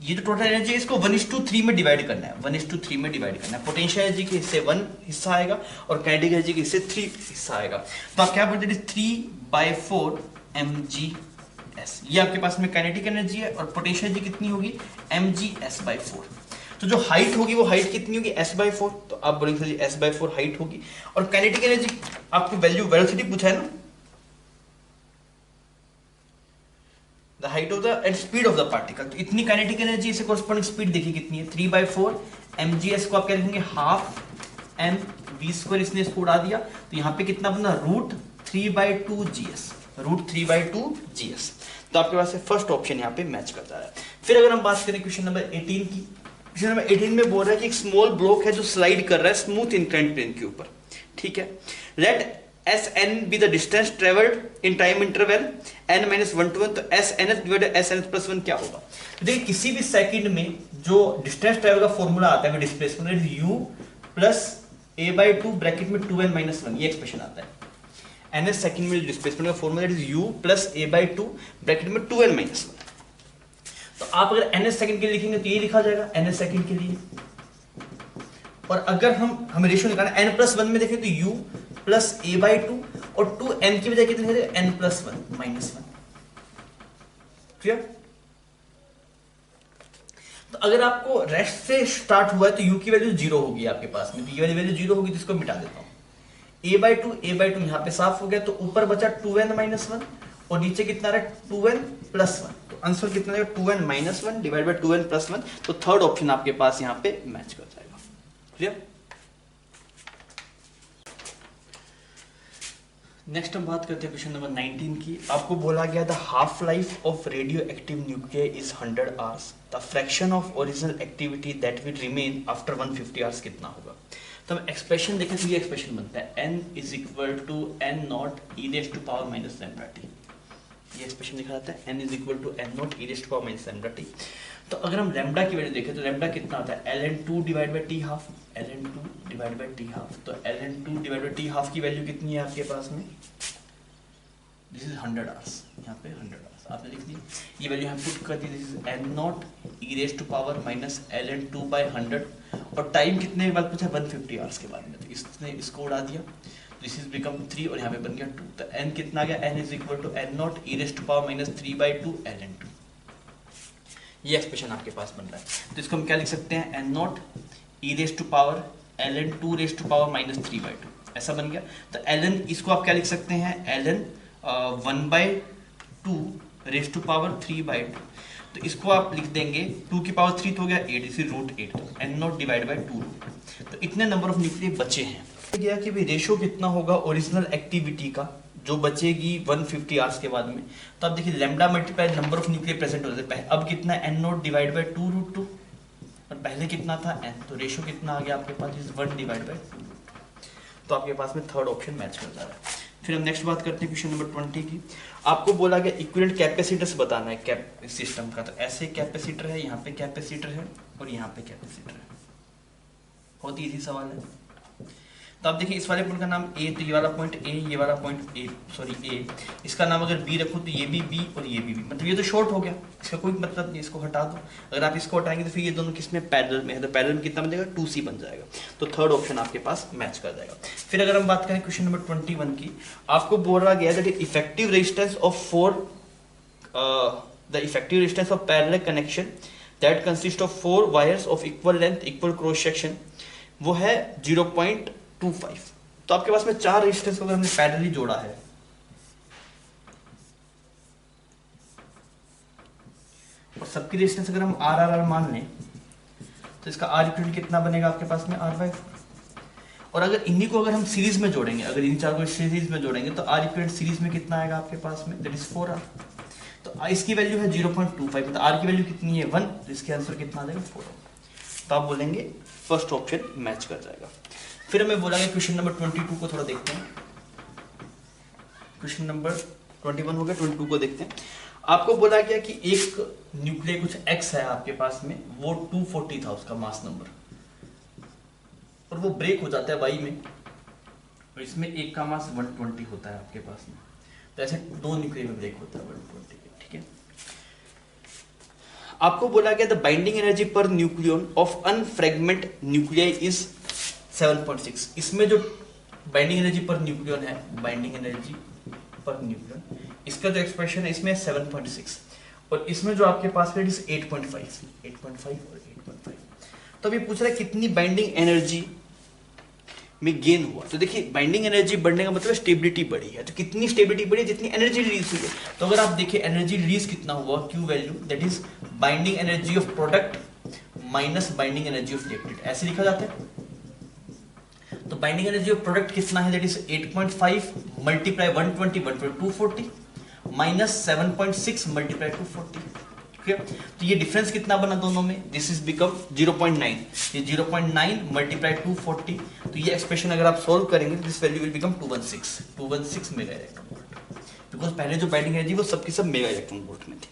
A: ये जो टोटल एनर्जी है इसको 1:3 में डिवाइड करना है, 1:3 में डिवाइड करना है। पोटेंशियल एनर्जी के हिस्से 1 हिस्सा आएगा और काइनेटिक एनर्जी के हिस्से 3 हिस्सा आएगा, तो आप क्या बोलते हैं 3/4 mgs, ये आपके पास में काइनेटिक एनर्जी है, और पोटेंशियल एनर्जी कितनी होगी mgs/4। तो जो हाइट होगी वो हाइट कितनी होगी s/4, तो आप बोलेंगे सर s/4 हाइट होगी, और काइनेटिक एनर्जी आपको वैल्यू वेलोसिटी पूछा है ना, the height of the end speed of the particle, तो इतनी काइनेटिक एनर्जी, इसे कोरस्पॉन्डिंग स्पीड देखिए कितनी है 3/4 mgs को आप क्या लिखेंगे हाफ mv², इसने इसको उड़ा दिया, तो यहाँ पे कितना बना √3/2 gs, √3/2 gs। तो आपके पास फर्स्ट ऑप्शन यहाँ पे मैच करता है। फिर अगर हम बात करें क्वेश्चन नंबर 18 की, क्वेश्चन नंबर 18 में बोल रहा है कि एक स्मॉल ब्लॉक है जो स्लाइड कर रहा है स्मूथ इंक्लाइंड प्लेन के ऊपर, ठीक है। Let Sn be the distance traveled in time interval n-1 to 1, तो Sns divided Sn+1 क्या होगा। तो देखिए किसी भी सेकंड में जो डिस्टेंस ट्रेवल का फॉर्मूला आता है displacement u plus a/2 bracket में 2n-1, ये एक्सप्रेशन आता है। ns सेकंड में डिस्प्लेसमेंट का formula is u plus a/2 bracket में 2n-1। तो आप अगर ns सेकंड के लिए लिखेंगे तो ये लिखा जाएगा ns सेकंड के लिए, और अगर हमें रेशियो निकालना n+1 में देखें तो u प्लस a/2 और 2n की बजाय कितने थे n+1 -1, क्लियर। तो अगर आपको रेस्ट से स्टार्ट हुआ है तो यू की वैल्यू 0 होगी आपके पास में, तो ये वाली वैल्यू 0 होगी, तो इसको मिटा देता हूँ। a/2 यहाँ पे साफ हो गया, तो ऊपर बचा 2n-1 और नीचे कितना रहा 2n+1, तो आंसर कितना रहेगा 2n-1 डिवाइड बाय 2n+1, तो थर्ड ऑप्शन आपके पास यहाँ पे मैच कर जाएगा। क्लियर? नेक्स्ट हम बात करते हैं क्वेश्चन नंबर 19 की। आपको बोला गया the half life of radio active nuclear is 100 hours, the fraction of original activity that will remain after 150 hours कितना होगा। तो हम एक्सप्रेशन देखें तो ये एक्सप्रेशन बनता है n is equal to n naught e raise to power minus lambda T. ये एक्सप्रेशन लिखा जाता है n is equal to n naught e raise to power minus lambda T. तो अगर हम लैम्डा की वैल्यू देखें तो लैम्डा कितना होता है ln2 divide by t half, ln2 divide by t half, तो ln2 divide by t half की वैल्यू कितनी है आपके पास में, दिस इज 100 आवर्स, यहाँ पे 100 आवर्स आपने लिख दी, ये वैल्यू हम पुट कर दी, this is n naught e raise to power minus ln2 by 100, और टाइम कितने के बाद पूछा 150 आवर्स के बाद में, तो इसने इसको उड़ा दिया, दिस इज बिकम 3 और यहाँ पे बन गया 2, तो n कितना आ गया, n is equal to n naught e raise to power minus 3/2 ln2। ये एक्सप्रेशन आपके पास बन रहा है, तो इसको हम क्या लिख सकते हैं, n naught e raise to power ln2 raise to power minus 3/2, ऐसा बन गया। तो ln इसको आप क्या लिख सकते हैं, ln 1/2 रेज़ टू पावर 3/2, तो इसको आप लिख देंगे 2 की पावर 3 तो हो गया 8, इसी √8, तो n नॉट डिवाइड बाय 2, तो इतने नंबर ऑफ न्यूक्लियर बचे हैं। गया कि भाई रेशो कितना होगा ओरिजिनल एक्टिविटी का जो बचेगी 150 आवर्स के बाद में, तो आप देखिए lambda multiply number of nuclear present हो जाते हैं, अब कितना है n नॉट डिवाइड बाय 2√2 और पहले कितना था n, तो रेशो कितना आ गया आपके पास इज 1 डिवाइड बाय 2, तो आपके पास में थर्ड ऑप्शन मैच कर जा रहा है। फिर हम नेक्स्ट बात करते हैं क्वेश्चन नंबर 20 की। आपको बोला गया इक्विवेलेंट कैपेसिटर्स बताना है कैप सिस्टम का, तो ऐसे कैपेसिटर है, यहाँ पे कैपेसिटर है और यहाँ पे कैपेसिटर है, बहुत ही इजी सवाल है। तो आप देखिए इस वाले पॉइंट का नाम ए, तो ये वाला पॉइंट ए, ये वाला पॉइंट ए, सॉरी ए, इसका नाम अगर बी रखो तो ये भी बी और ये भी बी, मतलब ये तो शॉर्ट हो गया, इसका कोई मतलब नहीं, इसको हटा दो। अगर आप इसको हटाएंगे तो फिर ये दोनों किसमें पैरेलल में है, तो पैरेलल में कितना बन जाएगा 2c बन जाएगा, तो थर्ड ऑप्शन आपके पास मैच कर जाएगा। फिर अगर हम बात करें क्वेश्चन नंबर 21 की, आपको बोला गया that effective resistance of the effective resistance of parallel connection that consist of 4 wires of equal length equal cross section, वो है 0.25। तो आपके पास में 4 रेजिस्टेंस को अगर हमने पैरेलली जोड़ा है, और सबकी रेजिस्टेंस अगर हम R मान लें, तो इसका R इक्विवेलेंट कितना बनेगा आपके पास में R/4। और अगर इन्हीं को अगर हम सीरीज में जोड़ेंगे, अगर इन 4 को सीरीज में जोड़ेंगे तो R इक्विवेलेंट सीरीज में कितना आएगा आपके पास में, दैट इज 4R। तो इसकी वैल्यू है 0.25, तो R की वैल्यू कितनी है 1, तो इसके आंसर कितना आ जाएगा 4। तो आप बोलेंगे फर्स्ट ऑप्शन मैच कर जाएगा। फिर हमें बोला गया क्वेश्चन नंबर 22 को थोड़ा देखते हैं। क्वेश्चन नंबर 21 हो गया, 22 को देखते हैं। आपको बोला गया कि एक न्यूक्लियर कुछ x है आपके पास में, वो 240 था उसका मास नंबर, और वो ब्रेक हो जाता है y में, और इसमें एक का मास 120 होता है आपके पास में, तो ऐसे 2 न्यूक्लियर में ब्रेक होता है 120, ठीक है। आपको बोला गया the binding energy per nucleon of unfragment nuclear is 7.6। इसमें जो बाइंडिंग एनर्जी पर न्यूक्लियन है, बाइंडिंग एनर्जी पर न्यूक्लियन, इसका जो एक्सप्रेशन है इसमें 7.6, और इसमें जो आपके पास है 8.5 और 8.5। तो अभी पूछ रहा है कितनी बाइंडिंग एनर्जी में गेन हुआ। तो देखिए बाइंडिंग एनर्जी बढ़ने का मतलब स्टेबिलिटी बढ़ी है, तो कितनी स्टेबिलिटी बढ़ी, जितनी एनर्जी रिलीज हुई है। तो अगर आप देखिए एनर्जी रिलीज कितना हुआ, Q value that is binding energy of product minus binding energy of liquid, ऐसे लिखा जाता है। तो बाइंडिंग एनर्जी ऑफ प्रोडक्ट कितना है, that is 8.5 multiply 120 240 minus 7.6 multiply 240, ठीक है। तो ये डिफरेंस कितना बना दोनों में, दिस इज बिकम 0.9, ये 0.9 मल्टीप्लाई 240, तो ये एक्सप्रेशन अगर आप सोल्व करेंगे this value will become 216 mega electron volt, because पहले जो बाइंडिंग एनर्जी वो सबकी सब मेगा इलेक्ट्रॉन वोल्ट में थी।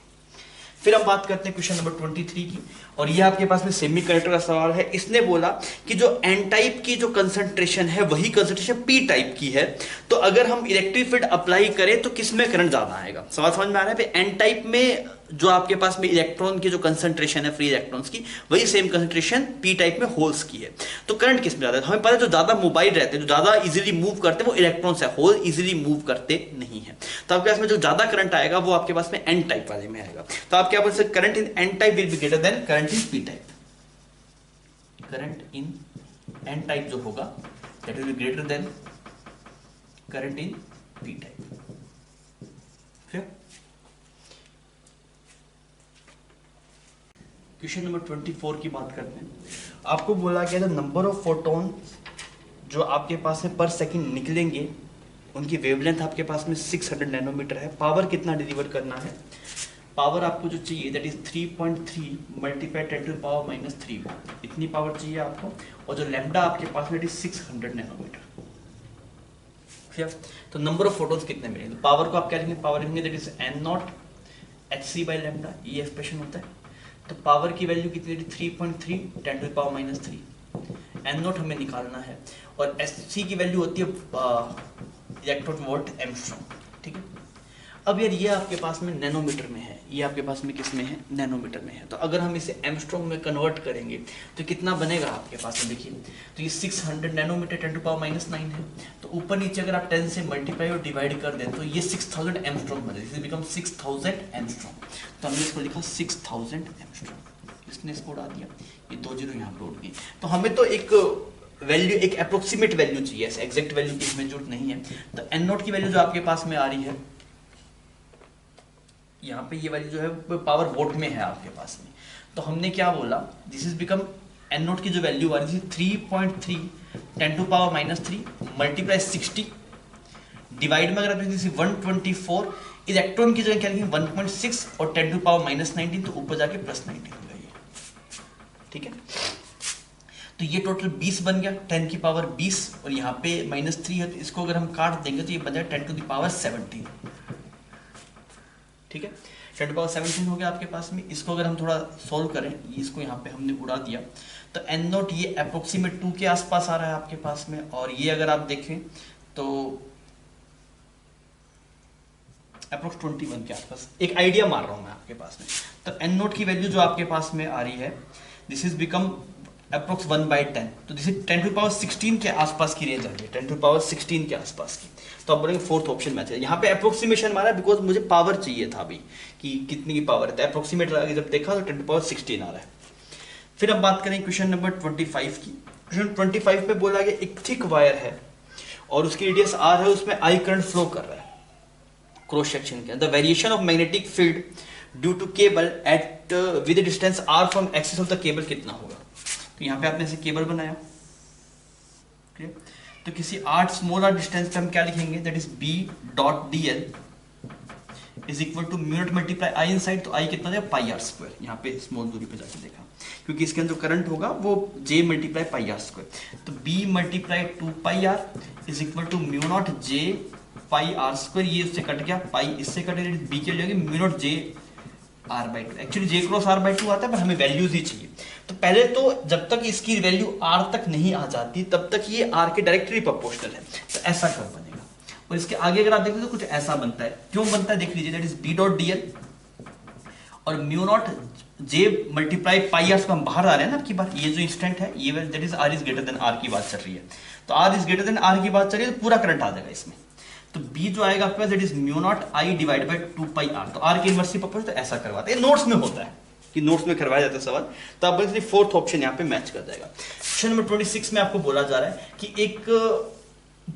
A: फिर हम बात करते हैं क्वेश्चन नंबर 23 की, और ये आपके पास में सेमीकंडक्टर का सवाल है। इसने बोला कि जो एन टाइप की जो कंसंट्रेशन है वही कंसंट्रेशन पी टाइप की है, तो अगर हम इलेक्ट्रिक फील्ड अप्लाई करें तो किस में करंट ज्यादा आएगा। सवाल समझ में आ रहा है। एन टाइप में जो आपके पास में इलेक्ट्रॉन की जो कंसंट्रेशन है फ्री इलेक्ट्रॉन्स की, वही सेम कंसंट्रेशन पी टाइप में होल्स की है। तो करंट किस में ज्यादा है? हमें पता है जो ज्यादा मोबाइल रहते हैं, जो ज्यादा इजीली मूव करते हैं वो इलेक्ट्रॉन्स है, होल इजीली मूव करते नहीं है। तो आपके पास में जो ज्यादा करंट आएगा वो आपके पास में एन टाइप वाले में आएगा। तो आप क्या बोल सकते, current in an type will be greater than current in P type. Current in an type जो होगा that will be greater than current in P type. Question number 24 की बात करते हैं। आपको बोला गया था नंबर ऑफ फोटोन जो आपके पास में पर सेकंड निकलेंगे, उनकी वेवलेंथ आपके पास में 600 नैनोमीटर है। पावर कितना डिलीवर करना है? पावर आपको जो चाहिए दैट इज 3.3 मल्टीप्लाई 10⁻³ इतनी पावर चाहिए आपको। और जो लैम्डा आपके पास में 600 नैनोमीटर। तो नंबर ऑफ फोटोन्स कितने मिलेंगे? तो पावर को आप क्या लिखेंगे? पावर लिखेंगे दैट इज n0 hc/λ, ये एक्सप्रेशन होता है। तो पावर की वैल्यू कितनी थी? 3.3 10⁻³ n0 हमें निकालना है। और एससी की वैल्यू होती है इलेक्ट्रॉन वोल्ट एंगस्ट्रॉम। ठीक है, अब यार ये आपके पास में नैनोमीटर में है, ये आपके पास में किस में है? नैनोमीटर में है। तो अगर हम इसे एंगस्ट्रॉम में कन्वर्ट करेंगे तो कितना बनेगा आपके पास में? देखिए, तो ये 600 नैनोमीटर 10⁻⁹ है। तो ऊपर नीचे अगर आप 10 से मल्टीप्लाई और डिवाइड कर दें तो ये 6000 एंगस्ट्रॉम बने, दिस बिकम 6000 एंगस्ट्रॉम। तो हमने इसको लिखा 6000 एंगस्ट्रॉम, इसने इसको उड़ा दिया, ये 2 जीरो यहाँ पर उड़ गई। तो हमें तो एक वैल्यू, एक अप्रोक्सीमेट वैल्यू चाहिए, ऐसे एग्जैक्ट वैल्यू की इसमें जरूरत नहीं है। तो n0 की वैल्यू जो आपके पास में आ रही है यहाँ पे, ये वैल्यू जो है पावर वोट में है आपके पास में। तो हमने क्या बोला, दिस इज बिकम n0 की जो वैल्यू आ रही थी 3.3 10⁻³ मल्टीप्लाई 60 डिवाइड में अगर आप 124, इलेक्ट्रॉन की जो क्या लिखेंगे 1.6 और 10⁻⁹ तो ऊपर जाके +19 हो गई है। ठीक है, तो ये टोटल 20 बन गया, 10 की पावर 20 और यहाँ पे -3 है, तो इसको अगर हम काट देंगे तो ये बन जाएगा 10⁻17। ठीक है, 10⁻17 हो गया आपके पास में। इसको अगर हम थोड़ा सोल्व करें, इसको यहाँ पे हमने उड़ा दिया, तो n0 ये अप्रोक्सीमेट 2 के आसपास आ रहा है आपके पास में। और ये अगर आप देखें तो अप्रोक्स 21 के आसपास, एक आइडिया मार रहा हूँ मैं आपके पास में। तो n0 की वैल्यू जो आपके पास में आ रही है दिस इज बिकम अप्रोक्स 1/10, तो दिस इज 10⁻16 के आसपास की रेंज आ रही है, 10⁻16 के आसपास की। तो आप बोलेंगे फोर्थ ऑप्शन मैच है। यहाँ पे अप्रोक्सीमेशन मारा बिकॉज मुझे पावर चाहिए था अभी कि कितनी की पावर है। अप्रोक्सीमेट जब देखा तो 10⁻16 आ रहा है। फिर हम बात करें क्वेश्चन नंबर 25 की। क्वेश्चन 25 में बोला गया एक थिक वायर है और उसकी रेडियस r है, उसमें I करंट फ्लो कर रहा है क्रॉस सेक्शन के। The variation of magnetic field due to cable at with distance r from axis of the cable कितना होगा? तो यहाँ पे आपने ऐसे केबल बनाया, तो किसी स्मॉलर डिस्टेंस पे हम क्या लिखेंगे that is B.dl is equal to mu naught × I inside. तो I कितना है πr², यहाँ पे स्मॉल दूरी पे जाके देखा, क्योंकि इसके अंदर जो करंट होगा वो J × πr²। तो B × 2πr is equal to mu naught J πr²। ये उससे कट गया, पाई इससे कटे, B के लिए mu naught J r/2। Actually J × r/2 आता है पर हमें वैल्यूज ही चाहिए। तो पहले तो जब तक इसकी वैल्यू r तक नहीं आ जाती तब तक ये r के डायरेक्टली प्रोपोर्शनल है। तो ऐसा कर्व बनेगा और इसके आगे अगर आप देखें तो कुछ ऐसा बनता है। क्यों बनता है देख लीजिए, दैट इज B.dl और म्यू नॉट J × πr से हम बाहर आ रहे हैं ना आपकी बात, ये जो इंस्टेंट है ये that is r is greater than r की बात चल रही है। तो r is greater than r की बात चल रही है तो पूरा करंट आ जाएगा इसमें। तो B जो आएगा आपके पास that is mu naught I divide by 2πr। तो r के इनवर्सली प्रोपोर्शनल, तो ऐसा करवाते हैं, नोट्स में होता है कि नोट्स में करवाया जाता है सवाल। तो आप बस फोर्थ ऑप्शन यहाँ पे मैच कर जाएगा। क्वेश्चन नंबर 26 में आपको बोला जा रहा है कि एक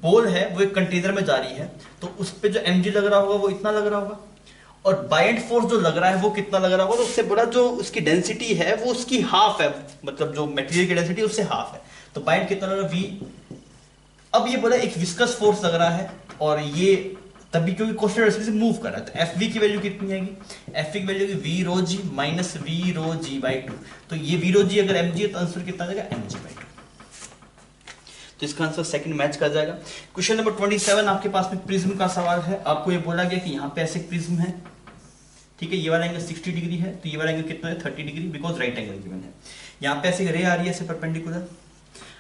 A: बॉल है वो एक कंटेनर में जा रही है, तो उस पे जो mg लग रहा होगा वो इतना लग रहा होगा और बाइंड फोर्स जो लग रहा है वो कितना लग रहा होगा। तो उससे बड़ा जो उसकी डेंसिटी है वो उसकी हाफ है, मतलब जो मटेरियल की डेंसिटी उससे हाफ है। तो बाइंड कितना लग रहा है v। अब ये बोला एक विस्कस फोर्स लग रहा है और ये तभी क्योंकि क्वेश्चन से मूव कर रहा है। तो FV की वैल्यू कितनी आएगी? FV की value V ρg minus V ρg/2। तो ये V ρg अगर mg है तो आंसर कितना आ जाएगा mg/2। तो इसका आंसर सेकंड मैच कर जाएगा। क्वेश्चन नंबर 27 आपके पास में प्रिज्म का सवाल है। आपको ये बोला गया कि यहाँ पे ऐसे प्रिज्म है, ठीक है, ये वाला एंगल 60 डिग्री है, तो ये वाला एंगल कितना है 30 degree, because right angle given है। यहाँ पे ऐसे रे आ रही है ऐसे परपेंडिकुलर,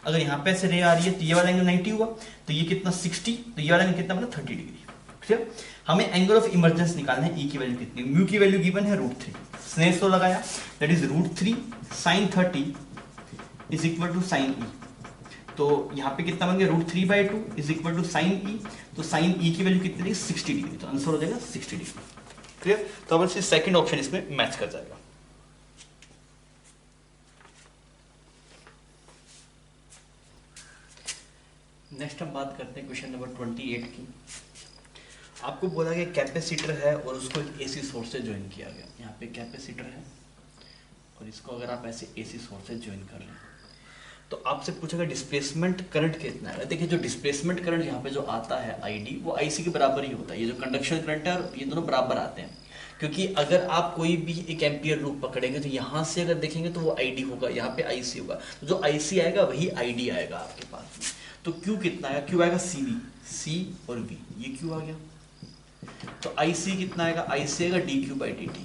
A: अगर यहाँ पे ऐसे रे आ रही है तो ये वाला एंगल 90 हुआ, तो ये कितना 60, तो ये वाला एंगल कितना बना 30 डिग्री। क्लियर। हमें एंगल ऑफ इमर्जेंस निकालना है, ई की वैल्यू कितनी, म्यू की वैल्यू गिवन है √3, स्नेस लॉ लगाया, that is √3 sin 30 is equal to sine E. तो यहाँ पे कितना बन गया, √3/2 is equal to sine E. तो साइन ई की वैल्यू कितनी, 60 डिग्री, तो आंसर हो जाएगा 60 डिग्री। क्लियर। तो अब सेकंड ऑप्शन इसमें मैच कर जाएगा। नेक्स्ट हम बात करते हैं क्वेश्चन नंबर 28 की। आपको बोला गया कैपेसिटर है और उसको एक एसी सोर्स से ज्वाइन किया गया। यहाँ पे कैपेसिटर है और इसको अगर आप ऐसे एसी सोर्स से ज्वाइन कर रहे हैं तो आपसे पूछेगा डिस्प्लेसमेंट करंट कितना है। देखिए जो डिस्प्लेसमेंट करंट यहाँ पे जो आता है आईडी, वो आईसी के बराबर ही होता है। ये जो कंडक्शन करंट है और ये दोनों बराबर आते हैं, क्योंकि अगर आप कोई भी एक एम्पियर लूप पकड़ेंगे तो यहाँ से अगर देखेंगे तो वो आईडी होगा, यहाँ पे आईसी होगा, तो जो आईसी आएगा वही आईडी आएगा आपके पास में। तो क्यू कितना आएगा, क्यू आएगा सीवी, सी और वी, ये क्यू आ गया। तो आईसी कितना आएगा, आईसी आएगा dq/dt।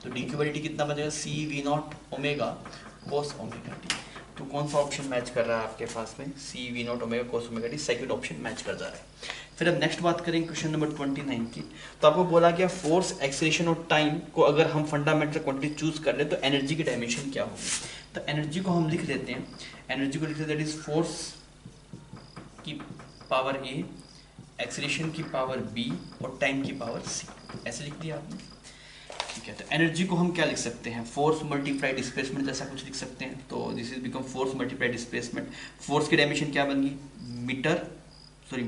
A: तो dq/dt कितना बचेगा, C V naught omega cos omega T. तो कौन सा ऑप्शन मैच कर रहा है आपके पास में, C V naught omega cos omega T, second option match कर जा रहा है। फिर अब नेक्स्ट बात करें क्वेश्चन नंबर 29 की। तो आपको बोला गया फोर्स, एक्सीलरेशन और टाइम को अगर हम फंडामेंटल क्वांटिटी चूज कर ले तो एनर्जी की डायमेंशन क्या होगी। तो एनर्जी को हम लिख देते हैं, एनर्जी को लिख देते हैं दैट इज फोर्स की पावर ए, एक्सीलरेशन की पावर बी और टाइम की पावर सी। ऐसे लिख दिया आपने, ठीक है। तो एनर्जी को हम क्या लिख सकते हैं, फोर्स मल्टीप्लाई डिस्प्लेसमेंट जैसा कुछ लिख सकते हैं। तो this is become force multiply displacement. Force की डायमेंशन क्या बन गई, metre, sorry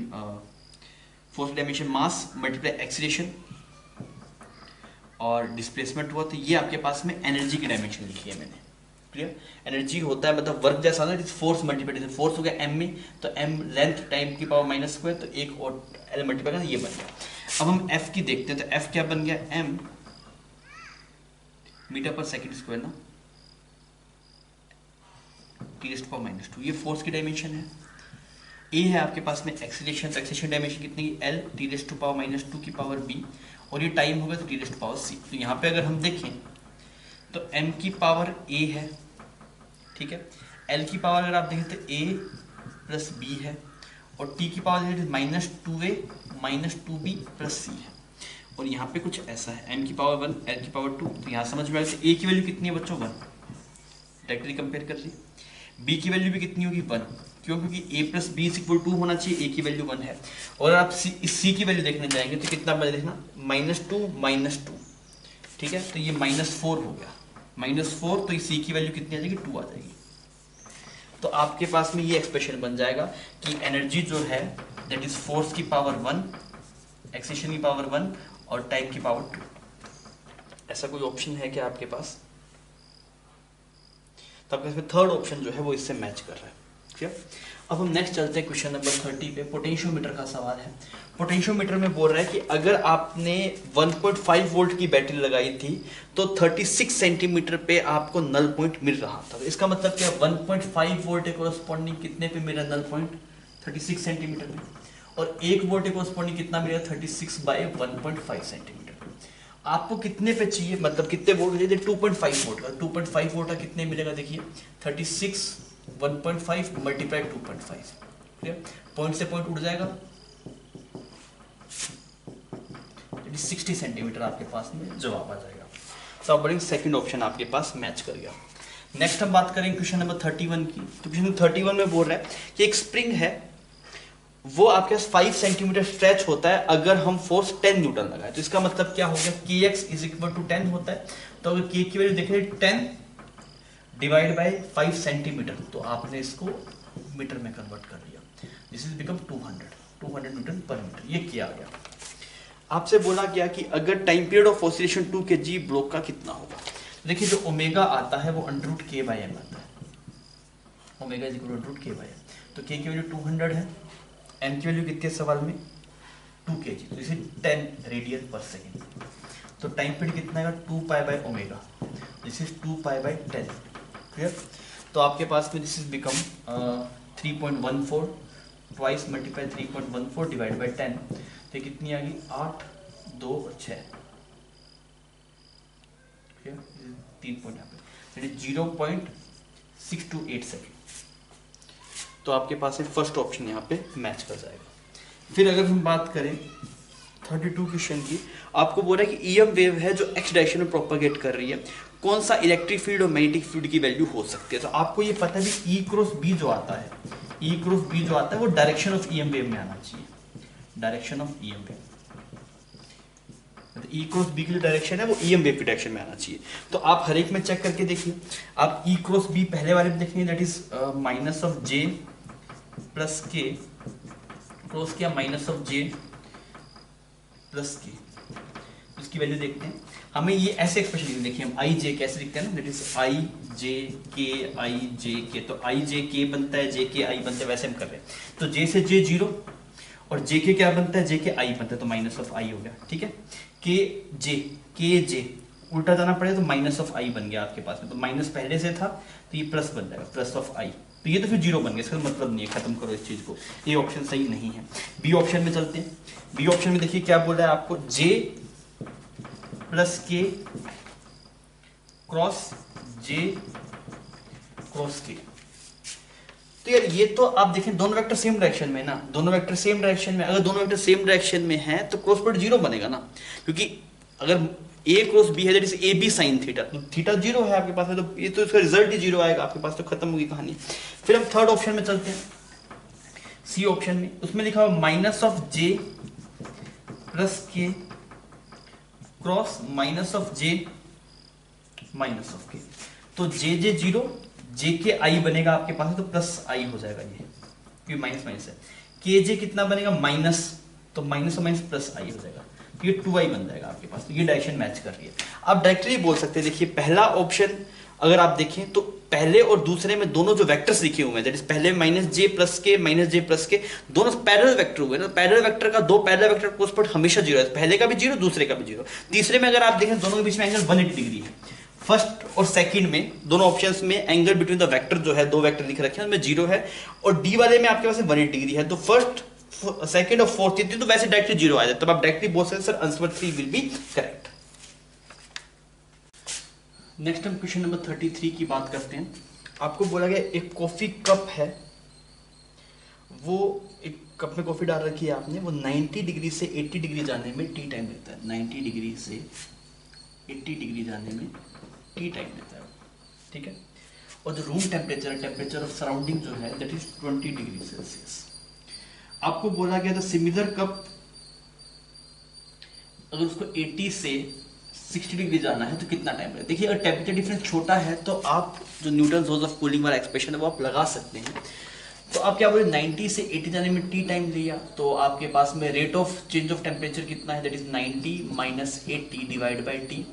A: force dimension mass multiply acceleration और डिस्प्लेसमेंट हुआ। तो ये आपके पास में एनर्जी की डायमेंशन लिखी है मैंने। क्लियर। एनर्जी होता है मतलब वर्क जैसा ना, फोर्स मल्टीप्लाई, फोर्स हो गया एम में, तो एम लेंथ टाइम की पावर -2, तो एक और एल मल्टीप्लाई करना, ये बन गया। अब हम एफ की देखते हैं, तो एफ क्या बन गया, एम मीटर पर सेकंड स्क्वायर ना, T⁻², ये फोर्स की डायमेंशन है। ए है आपके पास में एक्सीलरेशन, तो एक्सीलरेशन डायमेंशन कितनी, एल T⁻² की पावर बी, और ये टाइम होगा तो T⁻C। तो यहाँ पे अगर हम देखें तो m की पावर a है, ठीक है। l की पावर अगर आप देखें तो a प्लस b है, और t की power -2a -2b plus c है। और यहाँ पे कुछ ऐसा है, m की पावर 1 l की पावर 2। तो यहाँ समझ में आया a की वैल्यू कितनी है बच्चों, 1, डायरेक्टली कंपेयर कर ली। b की वैल्यू भी कितनी होगी, 1, क्यों, क्योंकि a plus B is equal 2 होना चाहिए, a की वैल्यू 1 है। और आप c की वैल्यू देखने जाएंगे तो कितना बने, देखना -2 ठीक है। तो ये -4 हो गया, -4, तो ये c की वैल्यू कितनी आ जाएगी, 2 आ जाएगी। तो आपके पास में ये एक्सप्रेशन बन जाएगा कि एनर्जी जो है दैट इज फोर्स की पावर 1, एक्सीलरेशन की पावर 1 और टाइम की पावर 2। ऐसा कोई ऑप्शन है क्या आपके पास, तो आपके पास थर्ड ऑप्शन जो है वो इससे मैच कर रहा है। ठीक है। अब हम नेक्स्ट चलते हैं क्वेश्चन नंबर 30 पे, पोटेंशियोमीटर का सवाल है। पोटेंशियोमीटर में बोल रहा है कि अगर आपने 1.5 वोल्ट की बैटरी लगाई थी तो 36 सेंटीमीटर पे आपको नल पॉइंट मिल रहा था। तो इसका मतलब क्या, 1.5 वोल्ट के कोरस्पॉन्डिंग कितने पे मिला नल पॉइंट, 36 सेंटीमीटर पे, और 1 वोल्ट के कोरस्पॉन्डिंग कितना मिलेगा, 36/1.5 सेंटीमीटर। आपको कितने पे चाहिए, मतलब कितने वोल्ट चाहिए, 2.5 वोल्ट का। 2.5 वोल्ट का कितने मिलेगा, देखिए 36 1.5 मल्टीप्लाई 2.5, क्लियर। पॉइंट से पॉइंट उड़ जाएगा, 60 सेंटीमीटर आपके पास में जवाब आ जाएगा। तो अब सेकंड ऑप्शन आपके पास मैच कर गया। नेक्स्ट हम बात करेंगे क्वेश्चन नंबर 31 की। तो क्वेश्चन 31 में बोल रहा है कि एक स्प्रिंग है, वो आपके पास 5 सेंटीमीटर स्ट्रेच होता है अगर हम फोर्स 10 न्यूटन लगाए। तो इसका मतलब क्या हो गया, kx = 10 होता है। तो अगर k की वैल्यू देखें 10 डिवाइड बाय 5 सेंटीमीटर, तो आपने इसको मीटर में कन्वर्ट कर दिया। दिस इज बिकम 200 न्यूटन पर मीटर। ये किया गया। आपसे बोला गया कि अगर time period of oscillation 2 kg block का कितना होगा। देखिए जो ओमेगा आता है वो √k/m आता है, ओमेगा √k/m। तो k की वैल्यू 200 है, m की वैल्यू कितनी है सवाल में, 2 kg, तो इसे 10 रेडियन पर सेकेंड। तो टाइम पीरियड कितना है, 2π/ω, दिस इज 2π/10, क्लियर। तो आपके पास में this is become 3.14, twice multiply 3.14 divide by 10, तो कितनी आ गई, 8, 2 और 6, 3 पॉइंट यहाँ पे 0.628 सेकेंड। तो आपके पास फर्स्ट ऑप्शन यहाँ पे मैच कर जाएगा। फिर अगर हम बात करें 32 क्वेश्चन की आपको बोल रहा है कि ईएम वेव है जो एक्स डायरेक्शन में प्रोपागेट कर रही है, कौन सा इलेक्ट्रिक फील्ड और मैग्नेटिक फील्ड की वैल्यू हो सकती है। तो आपको ये पता है कि ई क्रॉस बी जो आता है, ई क्रॉस बी जो आता है वो डायरेक्शन ऑफ ईएम वेव में आना चाहिए, direction of EM wave. E cross B की जो डायरेक्शन है वो ईएम वेव की डायरेक्शन में आना चाहिए। तो आप हर एक में चेक करके देखिए, आप ई क्रॉस बी पहले वाले में देखेंगे that is minus of J plus के, क्रॉस किया माइनस ऑफ जे प्लस के, उसकी वैल्यू देखते हैं। हमें ये ऐसे एक्सप्रेशन लिखते हैं, देखिए हम आई जे कैसे लिखते हैं ना, दैट इज आई जे के, तो आई जे के बनता है, जे के आई बनता है, वैसे हम कर रहे हैं। तो जे से जे जीरो और जे के क्या बनता है, जे के आई बनता है, तो माइनस ऑफ आई हो गया, ठीक है। के जे उल्टा जाना पड़ेगा तो माइनस ऑफ आई बन गया आपके पास में, तो माइनस पहले से था तो ये प्लस बन जाएगा, प्लस ऑफ आई, तो ये तो फिर जीरो बन गया, इसका मतलब नहीं है, खत्म करो इस चीज को, ये ऑप्शन सही नहीं है। बी ऑप्शन में चलते हैं, बी ऑप्शन में देखिए क्या बोल रहा है आपको, जे प्लस के क्रॉस जे क्रॉस के। तो यार ये तो आप देखें दोनों वेक्टर सेम डायरेक्शन में है ना, दोनों वेक्टर सेम डायरेक्शन में, अगर दोनों वेक्टर सेम डायरेक्शन में है तो क्रॉस प्रोडक्ट जीरो बनेगा ना, क्योंकि अगर ए क्रॉस बी है that is A B sine theta, तो थीटा जीरो है आपके पास में, तो ये तो इसका रिजल्ट ही जीरो आएगा आपके पास, तो खत्म होगी कहानी। फिर हम थर्ड ऑप्शन में चलते हैं, सी ऑप्शन में, उसमें लिखा हुआ माइनस ऑफ जे प्लस के cross minus of J minus of के, तो जे जे जीरो, जे के आई बनेगा आपके पास है तो प्लस आई हो जाएगा ये, क्योंकि माइनस माइनस है। के जे कितना बनेगा माइनस, तो माइनस और माइनस प्लस आई हो जाएगा, तो ये 2i बन जाएगा आपके पास, तो ये डायरेक्शन मैच कर रही है। आप डायरेक्टली बोल सकते हैं, देखिए पहला ऑप्शन अगर आप देखें तो पहले और दूसरे में दोनों जो वेक्टर्स लिखे हुए हैं, दैट इज पहले माइनस जे प्लस के दोनों पैरेलल वेक्टर हुए ना, पैरेलल वेक्टर का दो पैरेलल वेक्टर क्रॉस प्रोडक्ट हमेशा जीरो है, पहले का भी जीरो दूसरे का भी जीरो। तीसरे में अगर आप देखें दोनों के बीच में एंगल 180 डिग्री है, फर्स्ट और सेकंड में दोनों ऑप्शंस में एंगल बिटवीन द वेक्टर जो है, दो वेक्टर लिख रखे हैं उनमें जीरो है, और डी वाले में आपके पास 180 डिग्री है, तो फर्स्ट सेकंड और फोर्थ ये तो वैसे डायरेक्टली जीरो आ जाए, तब आप डायरेक्टली बोल सकते हैं sir answer 3 will be correct. Next हम क्वेश्चन नंबर 33 की बात करते हैं। आपको बोला गया एक कॉफी कप है, वो एक कप में कॉफी डाल रखी है आपने, वो 90 डिग्री से 80 डिग्री जाने में टी टाइम लेता है, 90 डिग्री से 80 डिग्री जाने में टी टाइम लेता है, ठीक है। और जो रूम टेम्परेचर है, टेम्परेचर ऑफ सराउंडिंग जो है दैट इज 20 डिग्री सेल्सियस। आपको बोला गया था सिमिलर कप अगर उसको 80 से 60 डिग्री जाना है तो कितना टाइम लगेगा। देखिए अगर टेम्परेचर डिफरेंस छोटा है तो आप जो न्यूटन लॉज ऑफ कूलिंग वाला एक्सप्रेशन है वो आप लगा सकते हैं। तो आप क्या बोले 90 से 80 जाने में टी टाइम लिया, तो आपके पास में rate of change of temperature कितना है, that is 90 minus 80 divide by T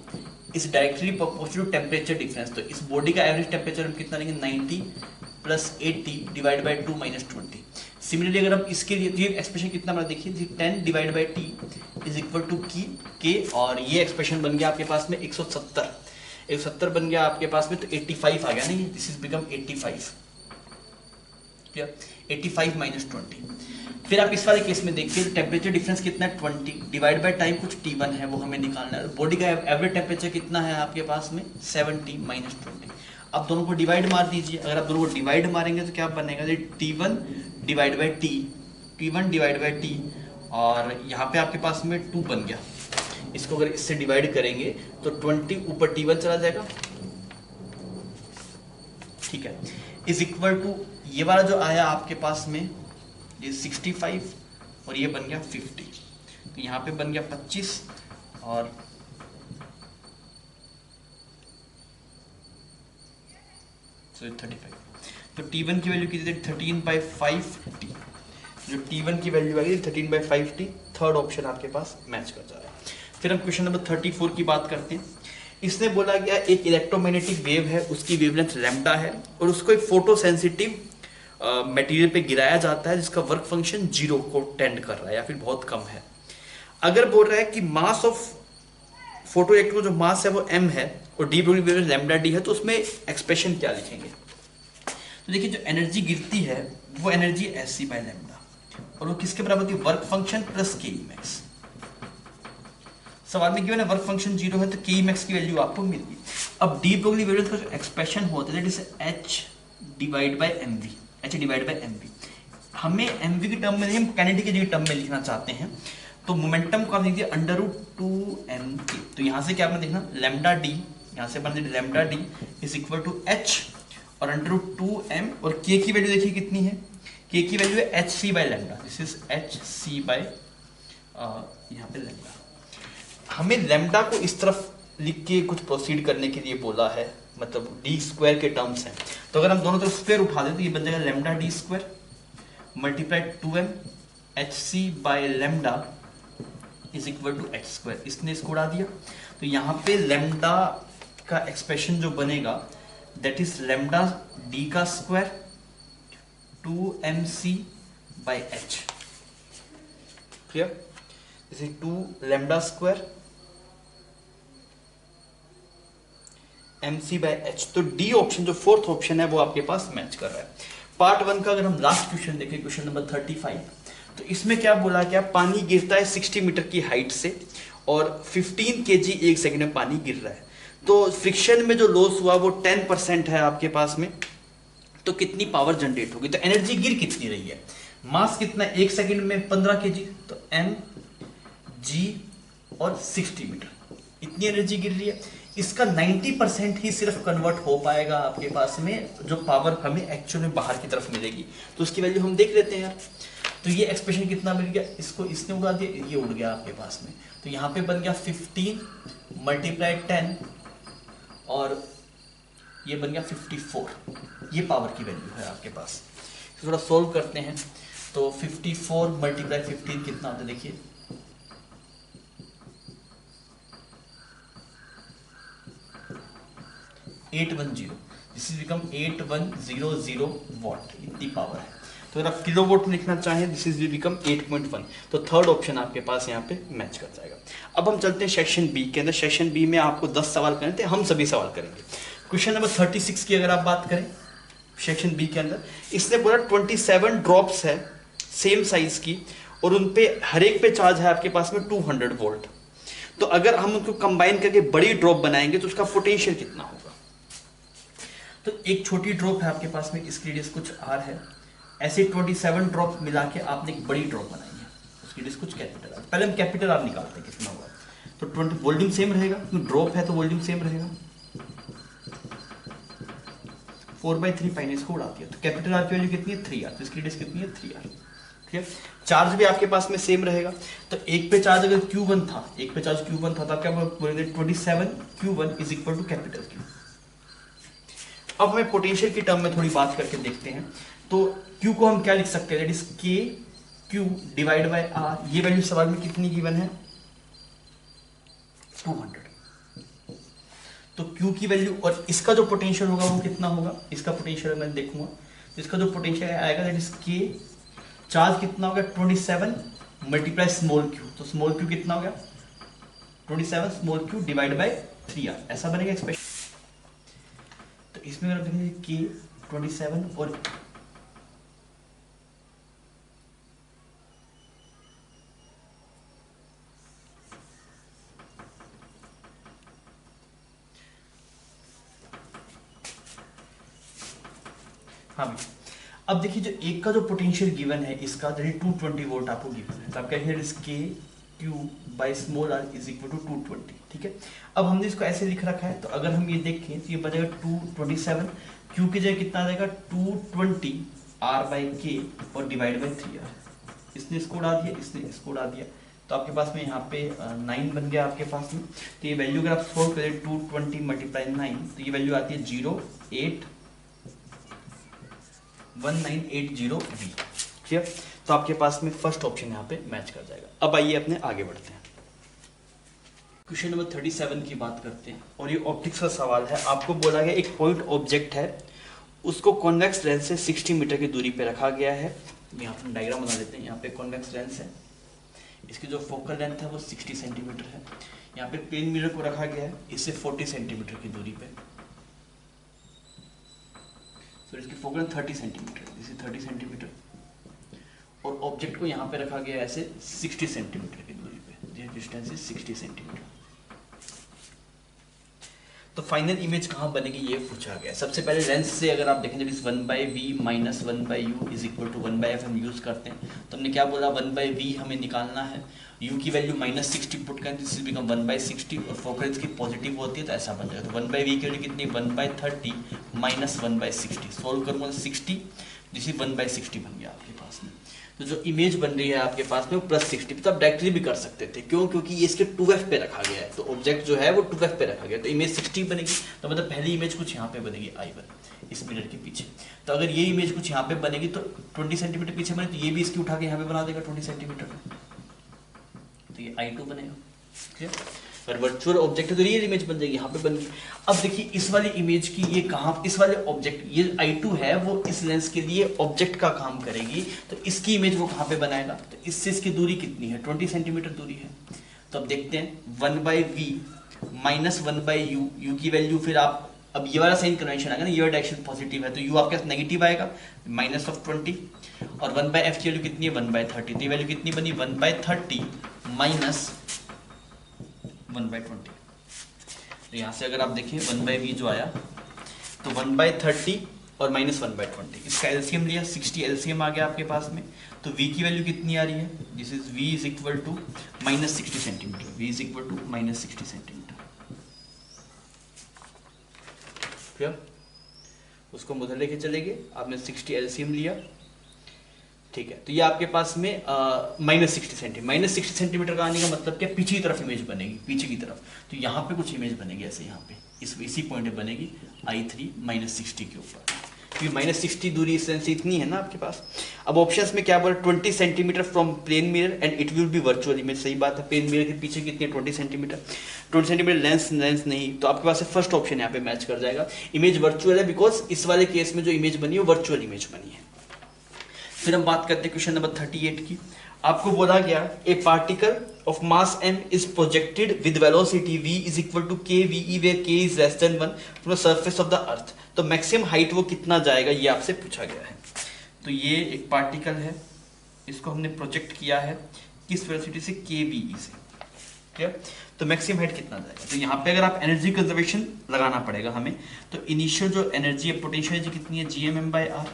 A: is directly proportional to temperature difference. तो इस बॉडी का एवरेज टेम्परेचर हम कितना लेंगे 90 plus 80 divide by 2 minus 20। Similarly अगर हम इसके लिए ये एक्सप्रेशन कितना बना देखिए 10 divide by T is equal to K, और ये एक्सप्रेशन बन गया आपके पास में 170 बन गया आपके पास में, तो 85 आ गया नहीं, दिस इज बिकम 85, क्या 85 माइनस 20। फिर आप इस वाले केस में देखिए टेम्परेचर डिफरेंस कितना है 20 डिवाइड बाय टाइम कुछ T1 है वो हमें निकालना है। बॉडी का एवरेज टेम्परेचर कितना है आपके पास में 70 माइनस 20। अब दोनों को डिवाइड मार दीजिए, अगर आप दोनों को डिवाइड मारेंगे तो क्या बनेगा T1 divide by T, T1 divide by T, और यहाँ पे आपके पास में 2 बन गया। इसको अगर इससे डिवाइड करेंगे तो 20 ऊपर T1 चला जाएगा, ठीक है, इज इक्वल टू ये वाला जो आया आपके पास में ये 65 और ये बन गया 50, तो यहाँ पे बन गया 25 और so 35। तो T1 की वैल्यू कितनी थी 13/5t, जो T1 की वैल्यू आ गई 13/5t, थर्ड ऑप्शन आपके पास मैच कर जा रहा है। फिर हम क्वेश्चन नंबर 34 की बात करते हैं। इसने बोला गया एक इलेक्ट्रोमैग्नेटिक वेव है, उसकी वेवलेंथ लैम्डा है और उसको एक फोटो सेंसिटिव मटेरियल पे गिराया जाता है जिसका वर्क फंक्शन 0 को टेंड कर रहा है या फिर बहुत कम है। अगर बोल रहा है कि मास ऑफ फोटो इलेक्ट्रॉन जो मास है वो m है और de Broglie wavelength lambda D है, तो उसमें एक्सप्रेशन क्या लिखेंगे। तो देखिए जो एनर्जी गिरती है वो एनर्जी एस बाय लैम्डा और वो किसके बराबर होती है वर्क फंक्शन प्लस के मैक्स। सवाल में गिवन है वर्क फंक्शन 0 है तो के मैक्स की वैल्यू आपको मिल गई। अब डी ब्रोगली वेवलेंथ का जो एक्सप्रेशन होता है that is h divide by mv, h divide by mv। हमें mv की टर्म में नहीं, हम कैनेडी की टर्म में लिखना चाहते हैं, तो मोमेंटम को आप लिख दिया अंडर रूट 2m। तो यहाँ से क्या आपने देखना लैम्डा डी, यहाँ से बन lambda D is equal to H और अंडर रूट 2m, और के की वैल्यू देखिए कितनी है, के की वैल्यू है H C by lambda, this is H C by यहाँ पे लैम्डा। हमें लैम्डा को इस तरफ लिख के कुछ प्रोसीड करने के लिए बोला है, मतलब डी स्क्वायर के टर्म्स हैं। तो अगर हम दोनों तरफ स्क्वायर उठा दें तो ये बन जाएगा lambda D square multiplied 2m H C by lambda is equal to H square. इसने इसको उड़ा दिया, तो यहाँ पे लैम्डा का एक्सप्रेशन जो बनेगा दैट इज लैम्डा डी का square 2mc by H. Clear? जैसे 2 lambda square mc by H. तो डी ऑप्शन जो फोर्थ ऑप्शन है वो आपके पास मैच कर रहा है। पार्ट 1 का अगर हम लास्ट क्वेश्चन देखें, क्वेश्चन नंबर 35, तो इसमें क्या बोला गया, पानी गिरता है 60 मीटर की हाइट से और 15 kg एक सेकंड में पानी गिर रहा है। तो फ्रिक्शन में जो लॉस हुआ वो 10% है आपके पास में, तो कितनी पावर जनरेट होगी, तो एनर्जी गिर कितनी रही है, मास कितना, एक सेकंड में 15 kg, तो m g और 60 मीटर इतनी एनर्जी गिर रही है। इसका 90% ही सिर्फ कन्वर्ट हो पाएगा आपके पास में, जो पावर हमें एक्चुअल में बाहर की तरफ मिलेगी। तो उसकी वैल्यू हम देख लेते हैं यार। तो ये एक्सप्रेशन कितना मिल गया, इसको इसने उड़ा दिया, ये उड़ गया आपके पास में, तो यहाँ पे बन गया 15 मल्टीप्लाई 10 और ये बन गया 54। ये पावर की वैल्यू है आपके पास। तो थोड़ा सोल्व करते हैं, तो 54 मल्टीप्लाई 15 कितना होता है, देखिए 810, दिस इज बिकम 8100 वॉट, इतनी पावर है। तो अगर आप किलो वोट लिखना चाहें दिस इज बिकम 8.1, तो थर्ड ऑप्शन आपके पास यहाँ पे मैच कर जाएगा। अब हम चलते हैं सेक्शन बी के अंदर। सेक्शन बी में आपको 10 सवाल करने थे, हम सभी सवाल करेंगे। क्वेश्चन नंबर 36 की अगर आप बात करें सेक्शन बी के अंदर, इसने बोला 27 ड्रॉप्स है सेम साइज की और उन पे हर एक पे चार्ज है आपके पास में 200 वोल्ट। तो अगर हम उनको कंबाइन करके बड़ी ड्रॉप बनाएंगे तो उसका पोटेंशियल कितना होगा। तो एक छोटी ड्रॉप है आपके पास में, इसकी रेडियस कुछ r है, ऐसे 27 ड्रॉप मिला के आपने एक बड़ी ड्रॉप बनाई है, उसकी रेडियस कुछ कैपिटल r। पहले हम कैपिटल R निकालते हैं कितना हुआ, तो 20 वोल्यूम सेम रहेगा, क्योंकि ड्रॉप है तो वोल्यूम सेम रहेगा। 4/3 पाई ने इसको उड़ा दिया, तो कैपिटल R की वैल्यू कितनी है 3r, तो इसकी रेडियस कितनी है 3r। ठीक है, चार्ज भी आपके पास में सेम रहेगा। तो एक पे चार्ज अगर Q1 था, एक पे चार्ज Q1 था, तो आप क्या बोलेंगे 27 Q1 is equal to capital Q। अब हमें पोटेंशियल की टर्म में थोड़ी बात करके देखते हैं। तो Q को हम क्या लिख सकते हैं, that is K Q divide by R। ये वैल्यू सवाल में कितनी गिवन है 200। तो Q की वैल्यू और इसका जो पोटेंशियल होगा वो कितना होगा, इसका पोटेंशियल मैं देखूंगा, इसका जो पोटेंशियल आएगा दैट इज K, चार्ज कितना हो गया 27 मल्टीप्लाई स्मॉल q, तो स्मॉल q कितना हो गया 27 small q divide by 3r, ऐसा बनेगा एक्सप्रेशन। तो इसमें अगर देखें k 27 और हाँ अब देखिए जो एक का जो पोटेंशियल गिवन है इसका 220 वोल्ट आपको गिवन है, तो आप क्या K Q by small R is equal to 220। ठीक है, अब हमने इसको ऐसे लिख रखा है, तो अगर हम ये देखें तो ये बचेगा 227, क्यू की जगह कितना आ जाएगा 220 आर बाई के और डिवाइड बाई 3r। इसने इसको उड़ा दिया, इसने इसको उड़ा दिया, तो आपके पास में यहाँ पे 9 बन गया आपके पास में। तो ये वैल्यू अगर आप सोल्व करें 220 मल्टीप्लाई 9, तो ये वैल्यू आती है 0.1980V। ठीक है, तो आपके पास में फर्स्ट ऑप्शन यहाँ पे मैच कर जाएगा। अब आइए अपने आगे बढ़ते हैं, क्वेश्चन नंबर 37 की बात करते हैं, और ये ऑप्टिक्स का सवाल है। आपको बोला गया एक पॉइंट ऑब्जेक्ट है, उसको कॉन्वेक्स लेंस से 60 मीटर की दूरी पे रखा गया है। यहाँ पर डायग्राम बना देते हैं, यहाँ पे कॉन्वेक्स लेंस है, इसकी जो फोकल लेंथ है वो 60 सेंटीमीटर है। यहाँ पे प्लेन मिरर को रखा गया है इससे 40 सेंटीमीटर की दूरी पे, तो इसकी फोकल 30 सेंटीमीटर, इसे 30 सेंटीमीटर, और ऑब्जेक्ट को यहाँ पे रखा गया है ऐसे 60 सेंटीमीटर की दूरी पे, दिस डिस्टेंस इज 60 सेंटीमीटर। तो फाइनल इमेज कहाँ बनेगी ये पूछा गया। सबसे पहले लेंस से अगर आप देखें, जब इस 1/v minus 1/u is equal to 1/f हम यूज़ करते हैं, तो हमने क्या बोला, 1/v हमें निकालना है, u की वैल्यू -60 पुट करें, दिस विल बिकम 1/60 और फोकस की पॉजिटिव होती है तो ऐसा बन जाएगा। तो 1/v की वैल्यू कितनी, 1/30 माइनस 1/60, सोल्व करूँगा 60, दिस इज 1/60 बन गया आपके पास में। तो जो इमेज बन रही है आपके पास में वो +60, तो आप डायरेक्टली भी कर सकते थे, क्यों, क्योंकि ये इसके 2f पे रखा गया है, तो ऑब्जेक्ट जो है वो 2f पे रखा गया, तो इमेज 60 बनेगी। तो मतलब पहली इमेज कुछ यहाँ पे बनेगी I1 इस मिरर के पीछे। तो अगर ये इमेज कुछ यहाँ पे बनेगी तो 20 सेंटीमीटर पीछे बने, तो ये भी इसकी उठा के यहाँ पे बना देगा 20 सेंटीमीटर, तो ये I2 बनेगा। ठीक है, और वर्चुअल ऑब्जेक्ट है तो रियल इमेज बन जाएगी, यहाँ पे बन गई। अब देखिए इस वाली इमेज की ये कहाँ, इस वाले ऑब्जेक्ट, ये I2 है वो इस लेंस के लिए ऑब्जेक्ट का काम करेगी, तो इसकी इमेज वो कहाँ पे बनाएगा, तो इससे इसकी दूरी कितनी है, 20 सेंटीमीटर दूरी है। तो अब देखते हैं 1/v माइनस 1/u, u की वैल्यू फिर आप, अब ये वाला साइन कन्वेंशन आएगा ना, ये डायरेक्शन पॉजिटिव है तो u आपके पास नेगेटिव आएगा -20, और 1/f की वैल्यू कितनी है 1/30, तो ये वैल्यू कितनी बनी 1/30 माइनस 1/20। तो यहाँ से अगर आप देखें 1/v जो आया तो 1/30 और -1/20, इसका एलसीएम लिया, 60 एलसीएम आ गया आपके पास में। तो v की वैल्यू कितनी आ रही है, this is v is equal to -60 centimetre, v is equal to -60 centimetre. Clear, उसको उधर लेके चलेंगे, आपने 60 एलसीएम लिया, ठीक है, तो ये आपके पास में -60 सेंटीमीटर का आने का मतलब क्या, पीछे की तरफ इमेज बनेगी, पीछे की तरफ, तो यहाँ पे कुछ इमेज बनेगी ऐसे, यहाँ पे इसी पॉइंट पे बनेगी I3 -60 के ऊपर, क्योंकि -60 दूरी इस सेंस से इतनी है ना आपके पास। अब ऑप्शंस में क्या बोला, 20 centimetre from plane mirror and it will be virtual image, सही बात है, प्लेन मिरर के पीछे कितनी है 20 सेंटीमीटर, 20 सेंटीमीटर लेंस नहीं, तो आपके पास फर्स्ट ऑप्शन यहाँ पे मैच कर जाएगा, इमेज वर्चुअल है, बिकॉज इस वाले केस में जो इमेज बनी है वर्चुअल इमेज बनी है। फिर हम बात करते हैं क्वेश्चन नंबर 38 की। आपको बोला गया a particle of mass m is projected with velocity v is equal to kve where k is less than 1 from the surface of the earth, तो मैक्सिमम हाइट वो कितना जाएगा ये आपसे पूछा गया है। तो ये एक पार्टिकल है, इसको हमने प्रोजेक्ट किया है किस वेलोसिटी से, kve से, ठीक है, तो मैक्सिमम हाइट कितना जाएगा। तो यहाँ पे अगर आप एनर्जी कंजर्वेशन लगाना पड़ेगा हमें, तो इनिशियल जो एनर्जी है, पोटेंशियल एनर्जी कितनी है, gmm/r,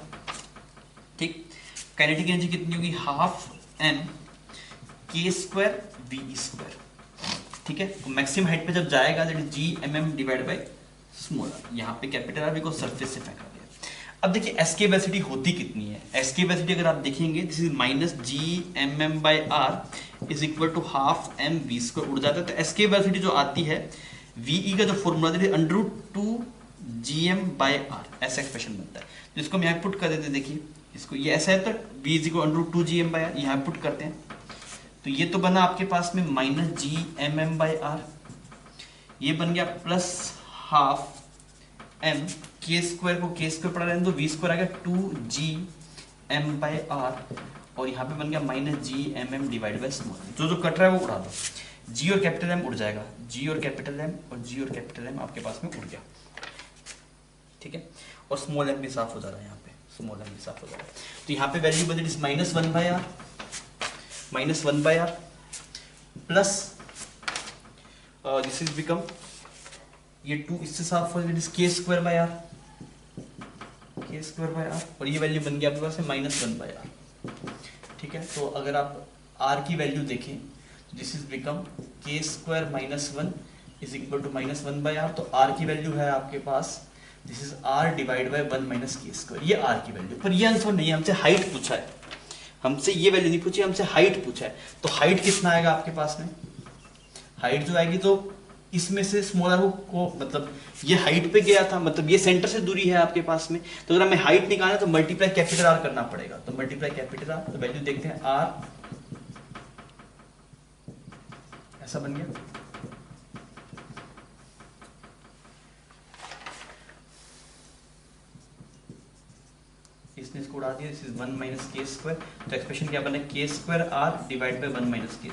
A: ठीक, काइनेटिक एनर्जी कितनी होगी, ½ m k²v², ठीक है, तो मैक्सिमम हाइट पे जब जाएगा that is gmm divide by small r, यहाँ पे कैपिटल R बिकॉज सरफेस से फेंका गया। अब देखिए एस की वेलोसिटी होती कितनी है, एस की वेलोसिटी अगर आप देखेंगे this is -gmm/r is equal to ½ mv² उड़ जाता है, तो एस की वेलोसिटी जो आती है ve का जो फॉर्मूला दैट इज √2 gm/r, ऐसा एक्सप्रेशन बनता है, तो इसको हम यहाँ पुट कर देते हैं। देखिए इसको, ये ऐसा है तो v इज इक्वल √2 gm/r, यहाँ पुट करते हैं, तो ये तो बना आपके पास में -gmm/r, ये बन गया +½ m k² को k² पढ़ा रहने दो, v² आ गया 2gm/r, और यहाँ पे बन गया -gmm डिवाइड बाय स्मॉल, जो कट रहा है वो उड़ा दो, g और कैपिटल m उड़ जाएगा, g और कैपिटल m और g और कैपिटल m आपके पास में उड़ गया, ठीक है, और स्मॉल m भी साफ हो जा रहा है, यहाँ पे स्मॉल m भी साफ हो जा रहा है। तो यहाँ पे वैल्यू बदली -1/r plus this is become, ये 2 इससे साफ हो जाएगा, k²/r, और ये वैल्यू बन गया आपके पास -1/r, ठीक है। तो अगर आप r की वैल्यू देखें, this is become k² - 1 is equal to -1/r, तो r की वैल्यू है आपके पास, this is r divide by 1 - k², ये r की वैल्यू, पर ये आंसर नहीं है, हमसे हाइट पूछा है, हमसे ये वैल्यू नहीं पूछी, हमसे हाइट पूछा है, तो हाइट कितना आएगा आपके पास में, हाइट जो आएगी तो इसमें से स्मॉल r को, मतलब ये हाइट पे गया था, मतलब ये सेंटर से दूरी है आपके पास में, तो अगर हमें हाइट निकालना है तो मल्टीप्लाई कैपिटल R करना पड़ेगा, तो मल्टीप्लाई कैपिटल R, तो वैल्यू देखते हैं R ऐसा बन गया, इसने इसको उड़ा दिया, दिस इज 1 - k², तो एक्सप्रेशन क्या बने, k²r divide by 1 - k²,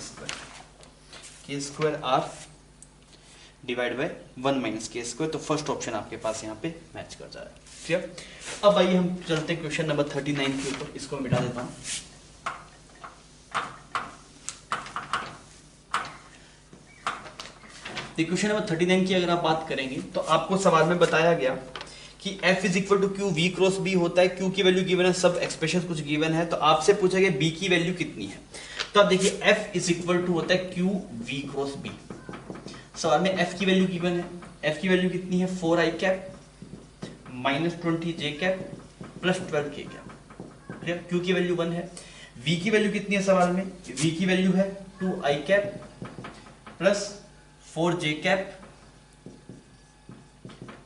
A: k²r divide by 1 - k², तो फर्स्ट ऑप्शन आपके पास यहाँ पे मैच कर जा रहा है, ठीक है। अब आइए हम चलते हैं क्वेश्चन नंबर 39 के ऊपर, इसको मिटा देता हूँ। देखिए क्वेश्चन नंबर 39 की अगर आप बात करेंगे तो आपको सवाल में बताया गया कि F is equal to Q V cross B होता है। क्यू की वैल्यू गिवन है, सब एक्सप्रेशन कुछ गिवन है, तो आपसे पूछा गया बी की वैल्यू कितनी है। तो आप देखिए F इज इक्वल टू होता है क्यू वी क्रॉस बी। सवाल में F की वैल्यू गिवन है, F की वैल्यू कितनी है 4i cap minus 20j cap plus 12k cap. Q की वैल्यू 1 है। V की वैल्यू कितनी है सवाल में, V की वैल्यू है 2i cap plus 4j cap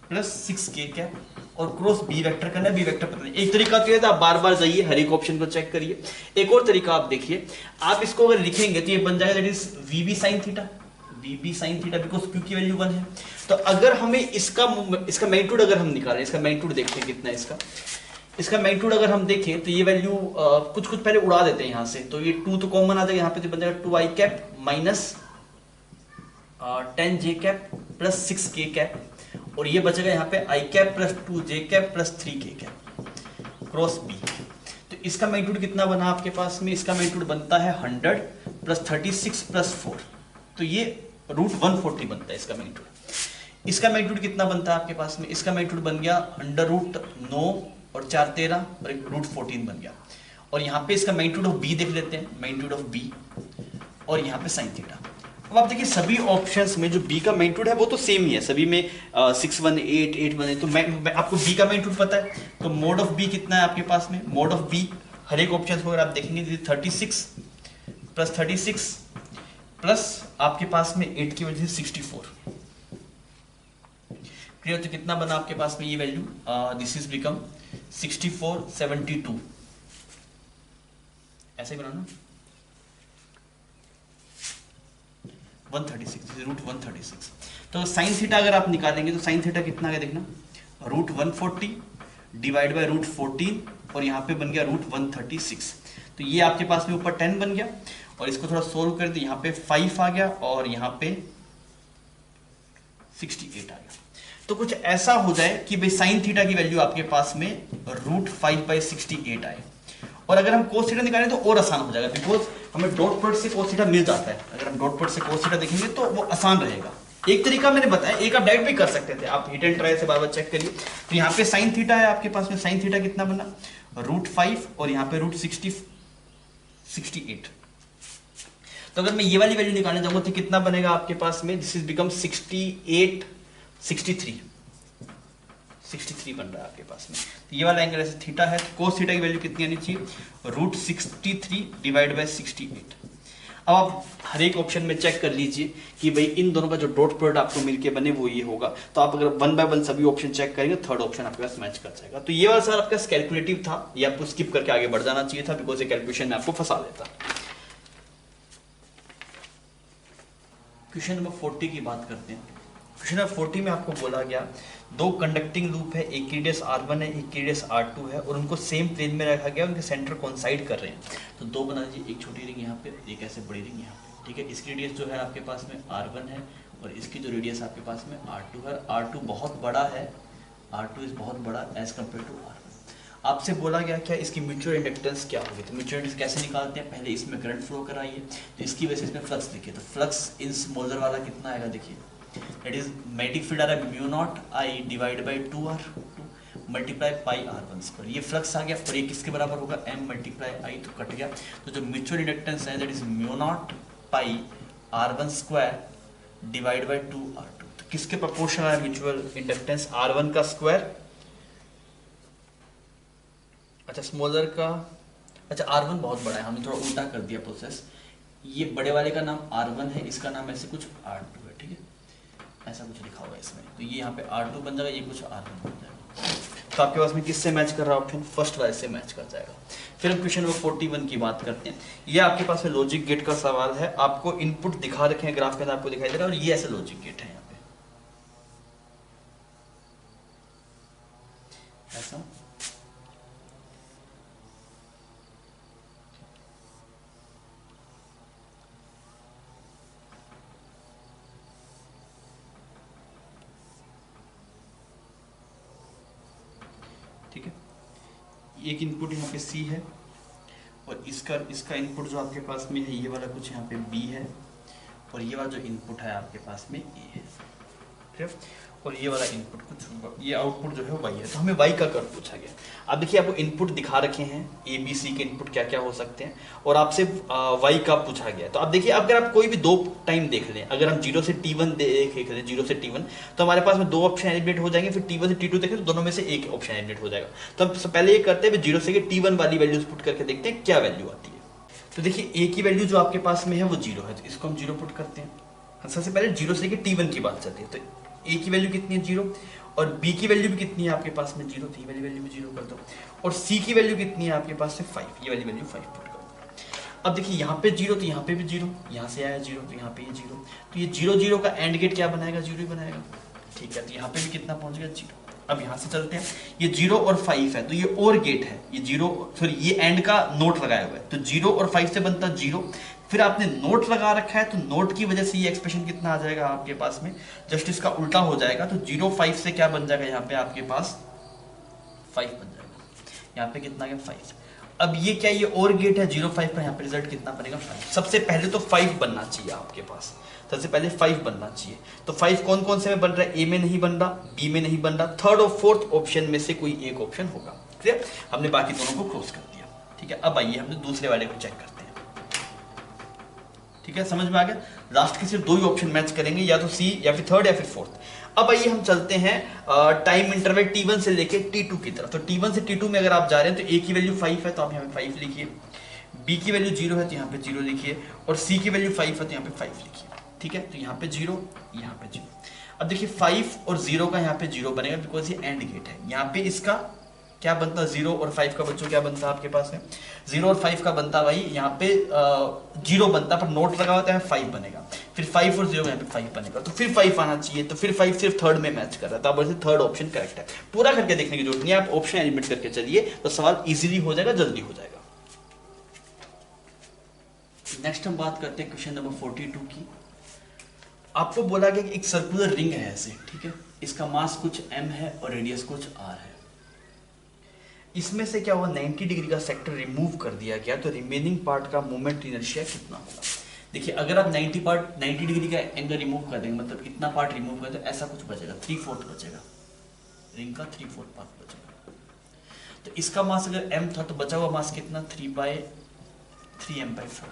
A: plus 6k cap और क्रॉस बी वेक्टर करना है, बी वेक्टर पता नहीं। एक तरीका तो ये था, आप बार बार जाइए हर एक ऑप्शन को चेक करिए। एक और तरीका आप देखिए, आप इसको अगर लिखेंगे तो ये बन जाएगा that is VB sine theta, VB sine theta because Q की वैल्यू 1 है। तो अगर हमें इसका मैग्नीट्यूड अगर हम निकालें, इसका मैग्नीट्यूड देखते हैं कितना है इसका मैग्नीट्यूड अगर हम देखें तो ये वैल्यू कुछ पहले उड़ा देते हैं यहाँ से, तो ये 2 तो कॉमन आ जाएगा यहाँ पे, तो बन जाएगा 2i cap minus 10j cap plus 6k cap और ये बचेगा यहाँ पे i cap plus 2j cap plus 3k cap cross b। तो इसका मैग्नीट्यूड कितना बना आपके पास में, इसका मैग्नीट्यूड बनता है 100 प्लस 36 प्लस 4, तो ये √140 बनता है इसका मैग्नीट्यूड। इसका मैग्नीट्यूड कितना बनता है आपके पास में, इसका मैग्नीट्यूड बन गया √9 और 4 13 और एक √14 बन गया। और यहाँ पे इसका मैग्नीट्यूड ऑफ बी देख लेते हैं, मैग्नीट्यूड ऑफ बी और यहाँ पे साइन थीटा। अब आप देखिए सभी ऑप्शंस में जो बी का मैग्नीट्यूड है वो तो सेम ही है, सभी में 6 1 8 8 1, तो मैं आपको बी का मैग्नीट्यूड पता है, तो मोड ऑफ बी कितना है आपके पास में, मोड ऑफ बी हर एक ऑप्शन को अगर आप देखेंगे 36 प्लस 36 प्लस आपके पास में 8 की वजह से 64। क्लियर, तो कितना बना आपके पास में ये वैल्यू, दिस इज बिकम 64 72, ऐसे ही बनाना 136, √136। तो साइन थीटा अगर आप निकालेंगे तो साइन थीटा कितना है देखना, √140 डिवाइड बाय √14 और यहाँ पे बन गया √136। तो ये आपके पास में ऊपर 10 बन गया और इसको थोड़ा सोल्व कर दे, यहाँ पे 5 आ गया और यहाँ पे 68 आ गया। तो कुछ ऐसा हो जाए कि भाई साइन थीटा की वैल्यू आपके पास में √5/68 आए। और अगर हम कोस थीटा निकालें तो और आसान हो जाएगा, बिकॉज हमें डॉट प्रोडक्ट से कोस थीटा मिल जाता है। अगर हम डॉट प्रोडक्ट से कोस थीटा देखेंगे तो वो आसान रहेगा। एक तरीका मैंने बताया, एक आप डायरेक्ट भी कर सकते थे, आप हिट एंड ट्राई से बार बार चेक करिए। तो यहाँ पे साइन थीटा है आपके पास में, साइन थीटा कितना बना √5 और यहाँ पे √68। तो अगर मैं ये वाली वैल्यू निकालने जाऊंगा तो कितना बनेगा आपके पास में, दिस इज बिकम 68 63 बन रहा है आपके पास में। तो ये वाला एंगल ऐसे थीटा है, तो कोस थीटा की वैल्यू कितनी आनी चाहिए, √63 डिवाइड बाय 68। अब आप हर एक ऑप्शन में चेक कर लीजिए कि भाई इन दोनों का जो डॉट प्रोडक्ट आपको मिलके बने वो ये होगा। तो आप अगर 1 बाय 1 सभी ऑप्शन चेक करेंगे, थर्ड ऑप्शन आपके पास मैच कर जाएगा। तो ये वाला सर आपका कैलकुलेटिव था, ये आपको स्किप करके आगे बढ़ जाना चाहिए था, बिकॉज ये कैलकुलेशन में आपको फंसा देता। क्वेश्चन नंबर 40 की बात करते हैं। क्वेश्चन नंबर 40 में आपको बोला गया दो कंडक्टिंग लूप है, एक की रेडियस r1 है, एक की रेडियस r2 है और उनको सेम प्लेन में रखा गया, उनके सेंटर कोइंसाइड कर रहे हैं। तो दो बना दीजिए, एक छोटी रिंग यहाँ पे, एक ऐसे बड़ी रिंग यहाँ पे, ठीक है। इसकी रेडियस जो है आपके पास में r1 है और इसकी जो रेडियस आपके पास में r2 है। r2 बहुत बड़ा है, r2 इज बहुत बड़ा एज कम्पेयर टू r1। आपसे बोला गया क्या इसकी म्यूचुअल इंडक्टेंस क्या होगी, तो म्यूचुअल इंडक्टेंस कैसे निकालते हैं, पहले इसमें करंट फ्लो कराइए, तो इसकी वजह से इसमें फ्लक्स देखिए, तो फ्लक्स इन स्मॉलर वाला कितना आएगा देखिए, दैट इज मैग्नेटिक फील्ड आ रहा है μ0I divide by 2r2 multiply pi r1²। ये फ्लक्स आ गया और ये किसके बराबर होगा, m मल्टीप्लाई I, तो कट गया। तो जो म्यूचुअल इंडक्टेंस है that is μ0 r1² divide by 2r2। तो किसके प्रोपोर्शनल है म्यूचुअल इंडक्टेंस, r1 का स्क्वायर, अच्छा स्मॉलर का, अच्छा r1 बहुत बड़ा है, हमने थोड़ा उल्टा कर दिया प्रोसेस। ये बड़े वाले का नाम r1 है, इसका नाम ऐसे कुछ r2 है, ठीक है, ऐसा कुछ लिखा हुआ है इसमें। तो ये यहाँ पे r2 बन जाएगा, ये कुछ r1 बन जाएगा। तो आपके पास में किससे मैच कर रहा है ऑप्शन, फर्स्ट वाले से मैच कर जाएगा। फिर हम क्वेश्चन नंबर 41 की बात करते हैं। ये आपके पास में लॉजिक गेट का सवाल है, आपको इनपुट दिखा रखे हैं ग्राफ के अंदर, आपको दिखाई दे रहा है, और ये ऐसे लॉजिक गेट है यहाँ पे ऐसा। ठीक है, एक इनपुट यहाँ पे C है और इसका इनपुट जो आपके पास में है ये वाला कुछ यहाँ पे B है और ये वाला जो इनपुट है आपके पास में ए है, ठीक है, और ये वाला इनपुट कुछ, ये आउटपुट जो है वाई है। तो हमें वाई का कर्व पूछा गया। अब देखिए आपको इनपुट दिखा रखे हैं, ए बी सी के इनपुट क्या क्या हो सकते हैं, और आपसे वाई का पूछा गया। तो आप देखिए अगर आप कोई भी दो टाइम देख लें, अगर हम 0 से T1 देख लें, 0 से T1, तो हमारे पास में दो ऑप्शन एलिमिनेट हो जाएंगे, फिर T1 से T2 देखें तो दोनों में से एक ऑप्शन एलिमिनेट हो जाएगा। तो हम पहले ये करते हैं 0 से T1 वाली वैल्यूज पुट करके देखते हैं क्या वैल्यू आती है। तो देखिए ए की वैल्यू जो आपके पास में है वो 0 है, तो इसको हम 0 पुट करते हैं। सबसे पहले 0 से T1 की बात चलती है, तो ए की वैल्यू कितनी है 0, और बी की वैल्यू भी कितनी है आपके पास में 0, तो ये वाली वैल्यू में 0 कर दो, और सी की वैल्यू कितनी है आपके पास से 5, ये वाली वैल्यू 5 पुट कर दो। अब देखिए यहाँ पे 0 तो यहाँ पे भी 0, यहाँ से आया 0 तो यहाँ पे ये 0, तो ये 0 0 का एंड गेट क्या बनाएगा, 0 ही बनाएगा, ठीक है। तो यहाँ पे भी कितना पहुंच गया 0। अब यहाँ से चलते हैं, ये 0 और 5 है तो ये और गेट है, ये 0 सॉरी ये एंड का नोट लगाया हुआ है, तो 0 और 5 से बनता 0, फिर आपने नोट लगा रखा है तो नोट की वजह से ये एक्सप्रेशन कितना आ जाएगा आपके पास में, जस्ट इसका उल्टा हो जाएगा। तो 0 5 से क्या बन जाएगा यहाँ पे आपके पास 5 बन जाएगा, यहाँ पे कितना गया 5। अब ये क्या, ये और गेट है 0 5 का, यहाँ पे रिजल्ट कितना बनेगा 5। सबसे पहले तो 5 बनना चाहिए आपके पास, सबसे पहले 5 बनना चाहिए। तो 5 कौन कौन से में बन रहा है, ए में नहीं बन रहा, बी में नहीं बन रहा, थर्ड और फोर्थ ऑप्शन में से कोई एक ऑप्शन होगा, क्लियर। हमने बाकी दोनों को क्लोज कर दिया, ठीक है। अब आइए हमने दूसरे वाले को चेक करते हैं, ठीक है, समझ में आ गया। लास्ट के सिर्फ दो ही ऑप्शन मैच करेंगे, या तो सी या फिर थर्ड या फिर फोर्थ। अब आइए हम चलते हैं टाइम इंटरवल T1 से लेके T2 की तरफ। तो T1 से T2 में अगर आप जा रहे हैं तो ए की वैल्यू 5 है तो आप यहाँ पे 5 लिखिए, बी की वैल्यू 0 है तो यहाँ पे 0 लिखिए, और सी की वैल्यू 5 है तो यहाँ पे 5 लिखिए, ठीक है। तो यहाँ पे 0, यहाँ पे 0। अब देखिए 5 और 0 का यहाँ पे 0 बनेगा बिकॉज ये एंड गेट है। यहाँ पे इसका क्या बनता, 0 और 5 का बच्चों क्या बनता आपके पास है, 0 और 5 का बनता भाई यहाँ पे 0 बनता, पर नोट लगा होता है 5 बनेगा, फिर 5 और 0 यहाँ पे 5 बनेगा, तो फिर 5 आना चाहिए, तो फिर 5 सिर्फ थर्ड में मैच कर रहा था, अब थर्ड ऑप्शन करेक्ट है। पूरा करके देखने की जरूरत नहीं है, आप ऑप्शन एलिमिनेट करके चलिए तो सवाल इजीली हो जाएगा, जल्दी हो जाएगा। नेक्स्ट हम बात करते हैं क्वेश्चन नंबर 42 की। आपको बोला गया कि एक सर्कुलर रिंग है ऐसे, ठीक है, इसका मास कुछ m है और रेडियस कुछ r है। इसमें से क्या हुआ, 90 डिग्री का सेक्टर रिमूव कर दिया गया, तो रिमेनिंग पार्ट का मोमेंट इनर्शिया कितना होगा। देखिए अगर आप 90 डिग्री का एंगल रिमूव कर देंगे, मतलब इतना पार्ट रिमूव कर, तो ऐसा कुछ बचेगा, 3/4 बचेगा, रिंग का 3/4 पार्ट बचेगा। तो इसका मास अगर m था तो बचा हुआ मास कितना, 3/3m/4।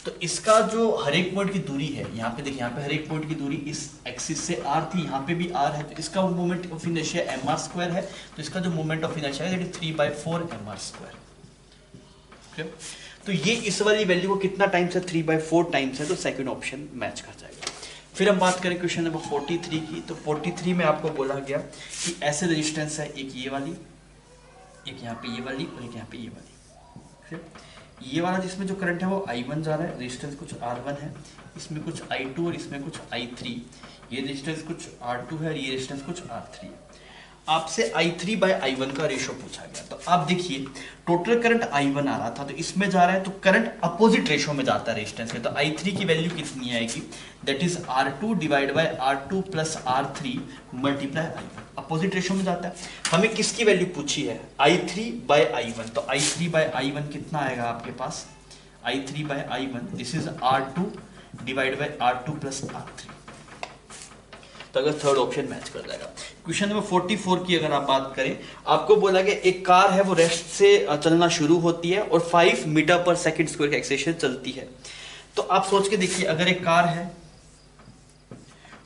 A: तो इसका जो हर एक पॉइंट की दूरी है, यहाँ पे देखिए, यहाँ पे हर एक पॉइंट की दूरी इस एक्सिस से r थी, यहाँ पे भी r है, तो इसका मोमेंट ऑफ इनर्शिया mr² है, तो इसका जो मोमेंट ऑफ इनर्शिया है 3/4mr²। तो ये इस वाली वैल्यू को कितना टाइम्स है, 3/4 टाइम्स है, तो सेकंड ऑप्शन मैच कर जाएगा। फिर हम बात करें क्वेश्चन नंबर 43 की। तो 43 में आपको बोला गया कि ऐसे रेजिस्टेंस है, एक ये वाली, एक यहाँ पे ये वाली, और एक यहाँ पे ये वाली। ये वाला जिसमें जो करंट है वो I1 जा रहा है, रेजिस्टेंस कुछ R1 है, इसमें कुछ I2 और इसमें कुछ I3, ये रेजिस्टेंस कुछ R2 है और ये रेजिस्टेंस कुछ R3 है। आपसे I3/I1 का रेशो पूछा गया। तो आप देखिए टोटल करंट I1 आ रहा था, तो इसमें जा रहा है, तो करंट अपोजिट रेशो में जाता है रेजिस्टेंस के, तो I3 की वैल्यू कितनी आएगी, that is R2/R2 + R3 × I1, opposite ratio में जाता है। हमें किसकी वैल्यू पूछी है, I3/I1, तो I3/I1 कितना आएगा आपके पास, I3/I1 this is R2/R2 + R3, तो अगर थर्ड ऑप्शन मैच कर जाएगा। क्वेश्चन नंबर 44 की अगर आप बात करें, आपको बोला गया एक कार है वो रेस्ट से चलना शुरू होती है और 5 मीटर/सेकंड की एक्सेलेरेशन चलती है। तो आप सोच के देखिए, अगर एक कार है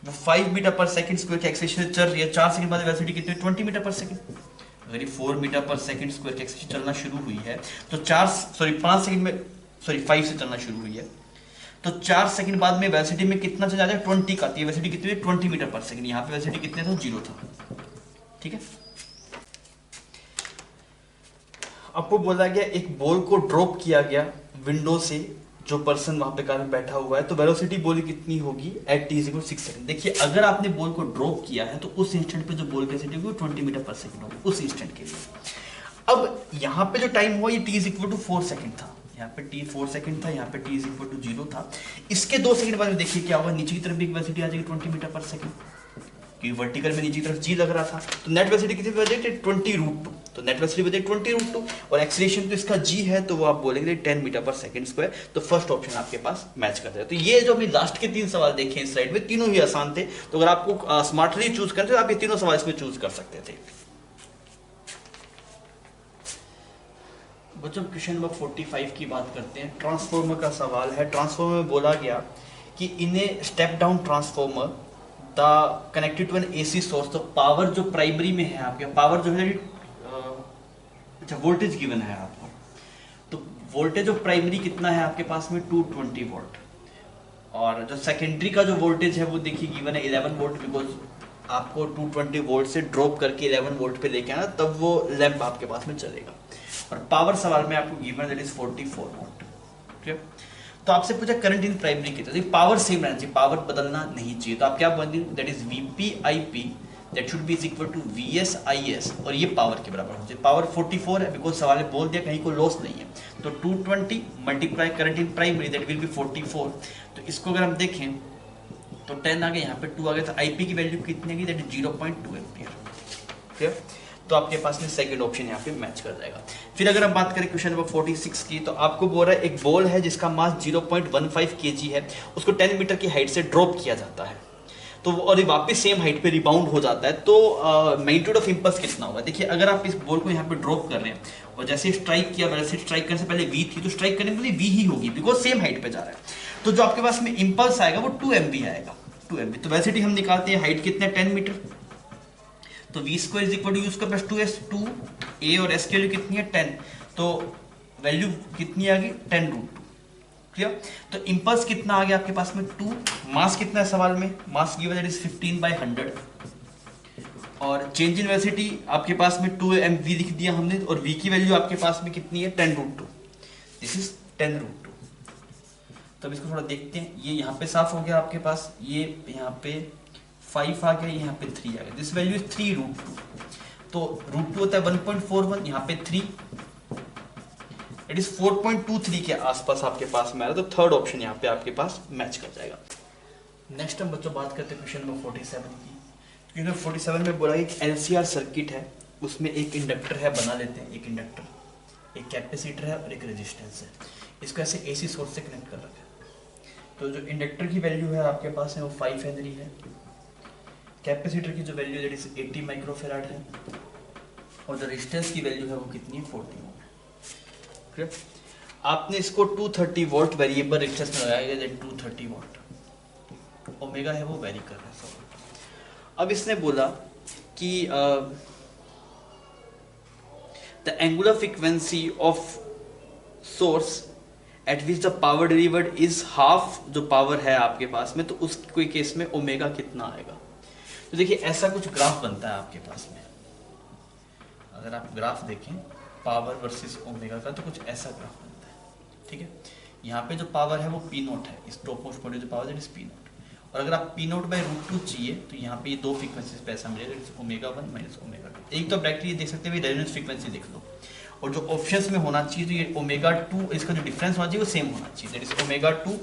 A: वो 5 मीटर/सेकंड की एक्सेलेरेशन चल रही है, 4 सेकंड बाद वेलोसिटी कितनी है, 20 मीटर/सेकंड। अगर ये 4 मीटर/सेकंड की एक्सेलेरेशन चलना शुरू हुई है, तो 5 सेकंड में 5 से चलना शुरू हुई है, तो 4 सेकंड बाद में वेलोसिटी में कितना चला जाएगा, 20 का, तो वेलोसिटी कितनी है 20 मीटर/सेकंड। यहाँ पे वेलोसिटी कितने था, 0 था, ठीक है। आपको बोला गया एक बॉल को ड्रॉप किया गया विंडो से, जो पर्सन वहां पे कार में बैठा हुआ है, तो वेलोसिटी बॉल कितनी होगी एट t = 6 सेकंड। देखिए अगर आपने बॉल को ड्रॉप किया है तो उस इंस्टेंट पे जो बॉल की वेलोसिटी होगी 20 मीटर/सेकंड होगी उस इंस्टेंट के लिए। अब यहाँ पे जो टाइम हुआ ये t = 4 सेकंड था, यहाँ पे t 4 सेकंड था, यहाँ पे t = 0 था। इसके 2 सेकंड बाद में देखिए क्या होगा, नीचे की तरफ भी एक वेलोसिटी आ जाएगी 20 मीटर/सेकंड, क्योंकि वर्टिकल में नीचे की तरफ g लग रहा था, तो नेट वेलोसिटी कितनी हो जाएगी 20√2, तो नेट वेलोसिटी बताइए 20√2 और एक्सीलरेशन तो इसका g है तो वो आप बोलेंगे 10 मीटर पर सेकंड स्क्वायर। तो फर्स्ट ऑप्शन आपके पास मैच कर जाएगा। तो ये जो हमने लास्ट के 3 सवाल देखे इस स्लाइड में, तीनों ही आसान थे। तो अगर आपको स्मार्टली चूज करते तो आप ये तीनों सवाल इसमें चूज कर सकते थे। बच्चों क्वेश्चन नंबर 45 की बात करते हैं। ट्रांसफॉर्मर का सवाल है। ट्रांसफॉर्मर में बोला गया कि in a step down transformer the connected to an AC source, तो पावर जो प्राइमरी में है आपके, पावर जो है अच्छा वोल्टेज गिवन है आपको, तो वोल्टेज ऑफ प्राइमरी कितना है आपके पास में 220 वोल्ट, और जो सेकेंडरी का जो वोल्टेज है वो देखिए गिवन है 11 वोल्ट, बिकॉज आपको 220 वोल्ट से ड्रॉप करके 11 वोल्ट पे लेके आना तब वो लैंप आपके पास में चलेगा। और पावर सवाल में आपको गिवन दैट इज 44 वोल्ट। ठीक है, तो आपसे पूछा करंट इन प्राइमरी कितना, तो पावर सेम रहना चाहिए, पावर बदलना नहीं चाहिए। तो आप क्या बोलेंगे that is VP IP that should be is equal to VS IS, और ये पावर के बराबर होना चाहिए। पावर 44 है बिकॉज सवाल में बोल दिया कहीं को लॉस नहीं है, तो 220 multiply current in primary that will be 44। तो इसको अगर हम देखें तो 10 आ गया, यहाँ पे 2 आ गया, तो आईपी की वैल्यू कितनी आएगी दैट इज 0.2 एम्पियर। ठीक है, तो आपके पास में सेकंड ऑप्शन यहाँ पे मैच कर जाएगा। फिर अगर हम बात करें क्वेश्चन नंबर 46 की, तो आपको बोल रहा है एक बॉल है जिसका मास 0.15 kg है, उसको 10 मीटर की हाइट से ड्रॉप किया जाता है, तो और वापस सेम हाइट पे रिबाउंड हो जाता है, तो मैग्नीट्यूड ऑफ इंपल्स कितना होगा। देखिए अगर आप इस बॉल को यहाँ पे ड्रॉप कर रहे हैं और जैसे स्ट्राइक किया, वैसे स्ट्राइक करने से पहले वी थी, तो स्ट्राइक करने के लिए वी ही होगी बिकॉज सेम हाइट पे जा रहा है, तो जो आपके पास में इंपल्स आएगा वो 2 MV आएगा, 2 MV। तो वेलोसिटी हम निकालते हैं, हाइट कितना 10 मीटर, तो V square is equal to U square plus 2s, 2a और s की वैल्यू कितनी है 10, तो वैल्यू कितनी आ गई 10√2। क्लियर, तो इंपल्स कितना आ गया आपके पास में 2, मास कितना है सवाल में, मास गिवन दैट इज 15/100, और चेंज इन वेलोसिटी आपके पास में 2 MV लिख दिया हमने, और v की वैल्यू आपके पास में कितनी है 10√2, दिस इज 10√2। तो अब इसको थोड़ा देखते हैं, ये यहाँ पे साफ हो गया आपके पास, ये यहाँ पे 5 आ गया, यहाँ पे 3 आ गया, दिस वैल्यू इज 3√2, तो √2 होता है 1.41, यहाँ पे 3 इट इज 4.23 के आसपास आपके पास में आ रहा है, तो थर्ड ऑप्शन यहाँ पे आपके पास मैच कर जाएगा। नेक्स्ट हम बच्चों बात करते हैं क्वेश्चन नंबर 47 की। क्वेश्चन 47 में बोला एक LCR सर्किट है, उसमें एक इंडक्टर है, बना लेते हैं, एक इंडक्टर, एक कैपेसिटर है और एक रेजिस्टेंस है, इसको ऐसे AC सोर्स से कनेक्ट कर रखा है। तो जो इंडक्टर की वैल्यू है आपके पास है वो 5 हेनरी है, कैपेसिटर की जो वैल्यू दैट इज 80 माइक्रोफैराड है, और जो रेजिस्टेंस की वैल्यू है वो कितनी है 40 ओम है। आपने इसको 230 वोल्ट वेरिएबल रेजिस्टेंस में लगाया है, 230 वोल्ट ओमेगा है वो वेरी कर रहा है। अब इसने बोला कि the angular frequency of source eight which the power delivered is half, जो पावर है आपके पास में, तो उस कोई केस में ओमेगा कितना आएगा। तो देखिए ऐसा कुछ ग्राफ बनता है आपके पास में, अगर आप ग्राफ देखें पावर वर्सेस ओमेगा का, तो कुछ ऐसा ग्राफ बनता है। ठीक है, यहाँ पे जो पावर है वो P0 है, इस टॉप मोस्ट पॉइंट जो पावर है इज P0, और अगर आप P0/√2 चाहिए तो यहाँ पे ये दो फ्रीक्वेंसीज पे ऐसा मिलेगा, ω1 माइनस ω2। एक तो डायरेक्टली ये देख सकते हैं, रेजोनेंस फ्रीक्वेंसी देख लो, और जो ऑप्शंस में होना चाहिए तो ये ω2, इसका जो डिफरेंस होना चाहिए वो सेम होना चाहिए, that is ω2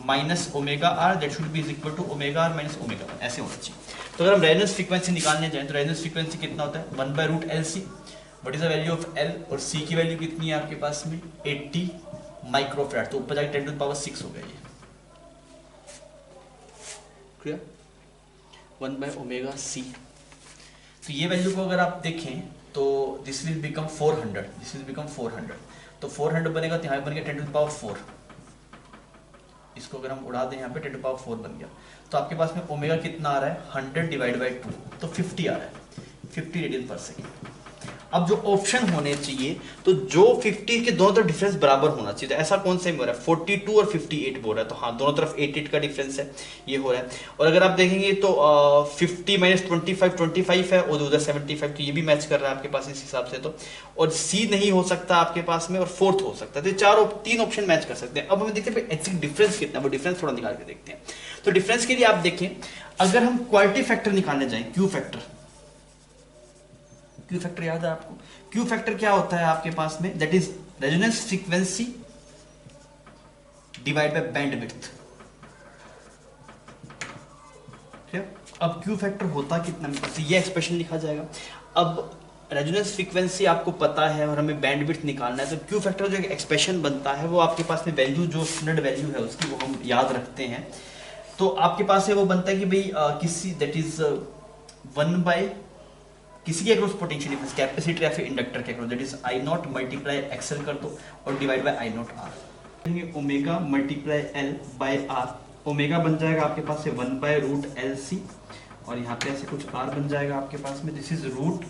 A: minus ωr, that should be is equal to ωr minus ω1, ऐसे होना चाहिए। तो अगर हम रेजोनेंस फ्रीक्वेंसी निकालने जाएं तो रेजोनेंस फ्रीक्वेंसी कितना होता है 1/√LC, what is the value of L, और C की वैल्यू कितनी है आपके पास में 80 माइक्रोफैराड, तो ऊपर जाके 10⁻⁶ हो गया ये। Clear, 1/ωc। तो ये वैल्यू को अगर आप देखें तो this will become 400, this will become 400, तो 400 बनेगा तो यहाँ पे बन गया 10⁴, इसको अगर हम उड़ा दें यहाँ पे 10⁴ बन गया, तो आपके पास में ओमेगा कितना आ रहा है 100/2, तो 50 आ रहा है, 50 रेडियन पर सेकेंड। अब जो ऑप्शन होने चाहिए तो जो 50 के दोनों तरफ डिफरेंस बराबर होना चाहिए, तो ऐसा कौन सा हो रहा है 42 और 58 बोल रहा है, तो हाँ दोनों तरफ 8 का डिफरेंस है, ये हो रहा है। और अगर आप देखेंगे तो 50 माइनस 25 है, और उधर 75, तो ये भी मैच कर रहा है आपके पास इस हिसाब से, तो और C नहीं हो सकता आपके पास में, और फोर्थ हो सकता है, तो तीन ऑप्शन मैच कर सकते हैं। अब हम देखते हैं एग्जैक्ट डिफरेंस कितना, वो डिफरेंस थोड़ा निकाल के देखते हैं। तो डिफरेंस के लिए आप देखें, अगर हम क्वालिटी फैक्टर निकालने जाएं, क्यू फैक्टर याद है आपको, क्यू फैक्टर क्या होता है आपके पास में, that is resonance frequency divide by bandwidth. ठीक है, अब क्यू फैक्टर होता कितना, ये एक्सप्रेशन लिखा जाएगा। अब रेजोनेंस फ्रीक्वेंसी आपको पता है और हमें बैंडविड्थ निकालना है, तो क्यू फैक्टर जो एक्सप्रेशन बनता है वो आपके पास में वैल्यू जो स्टैंडर्ड वैल्यू है उसकी वो हम याद रखते हैं। तो आपके पास है वो बनता है कि भाई किसी दैट इज 1 बाय किसी के अक्रॉस पोटेंशियल डिफरेंस कैपेसिटर या फिर इंडक्टर के across that is I naught multiply XL कर दो और divide by I naught R. Omega multiply L by R, omega बन जाएगा आपके पास से 1 बाय रूट एल सी और यहाँ पे ऐसे कुछ आर बन जाएगा आपके पास में, this is root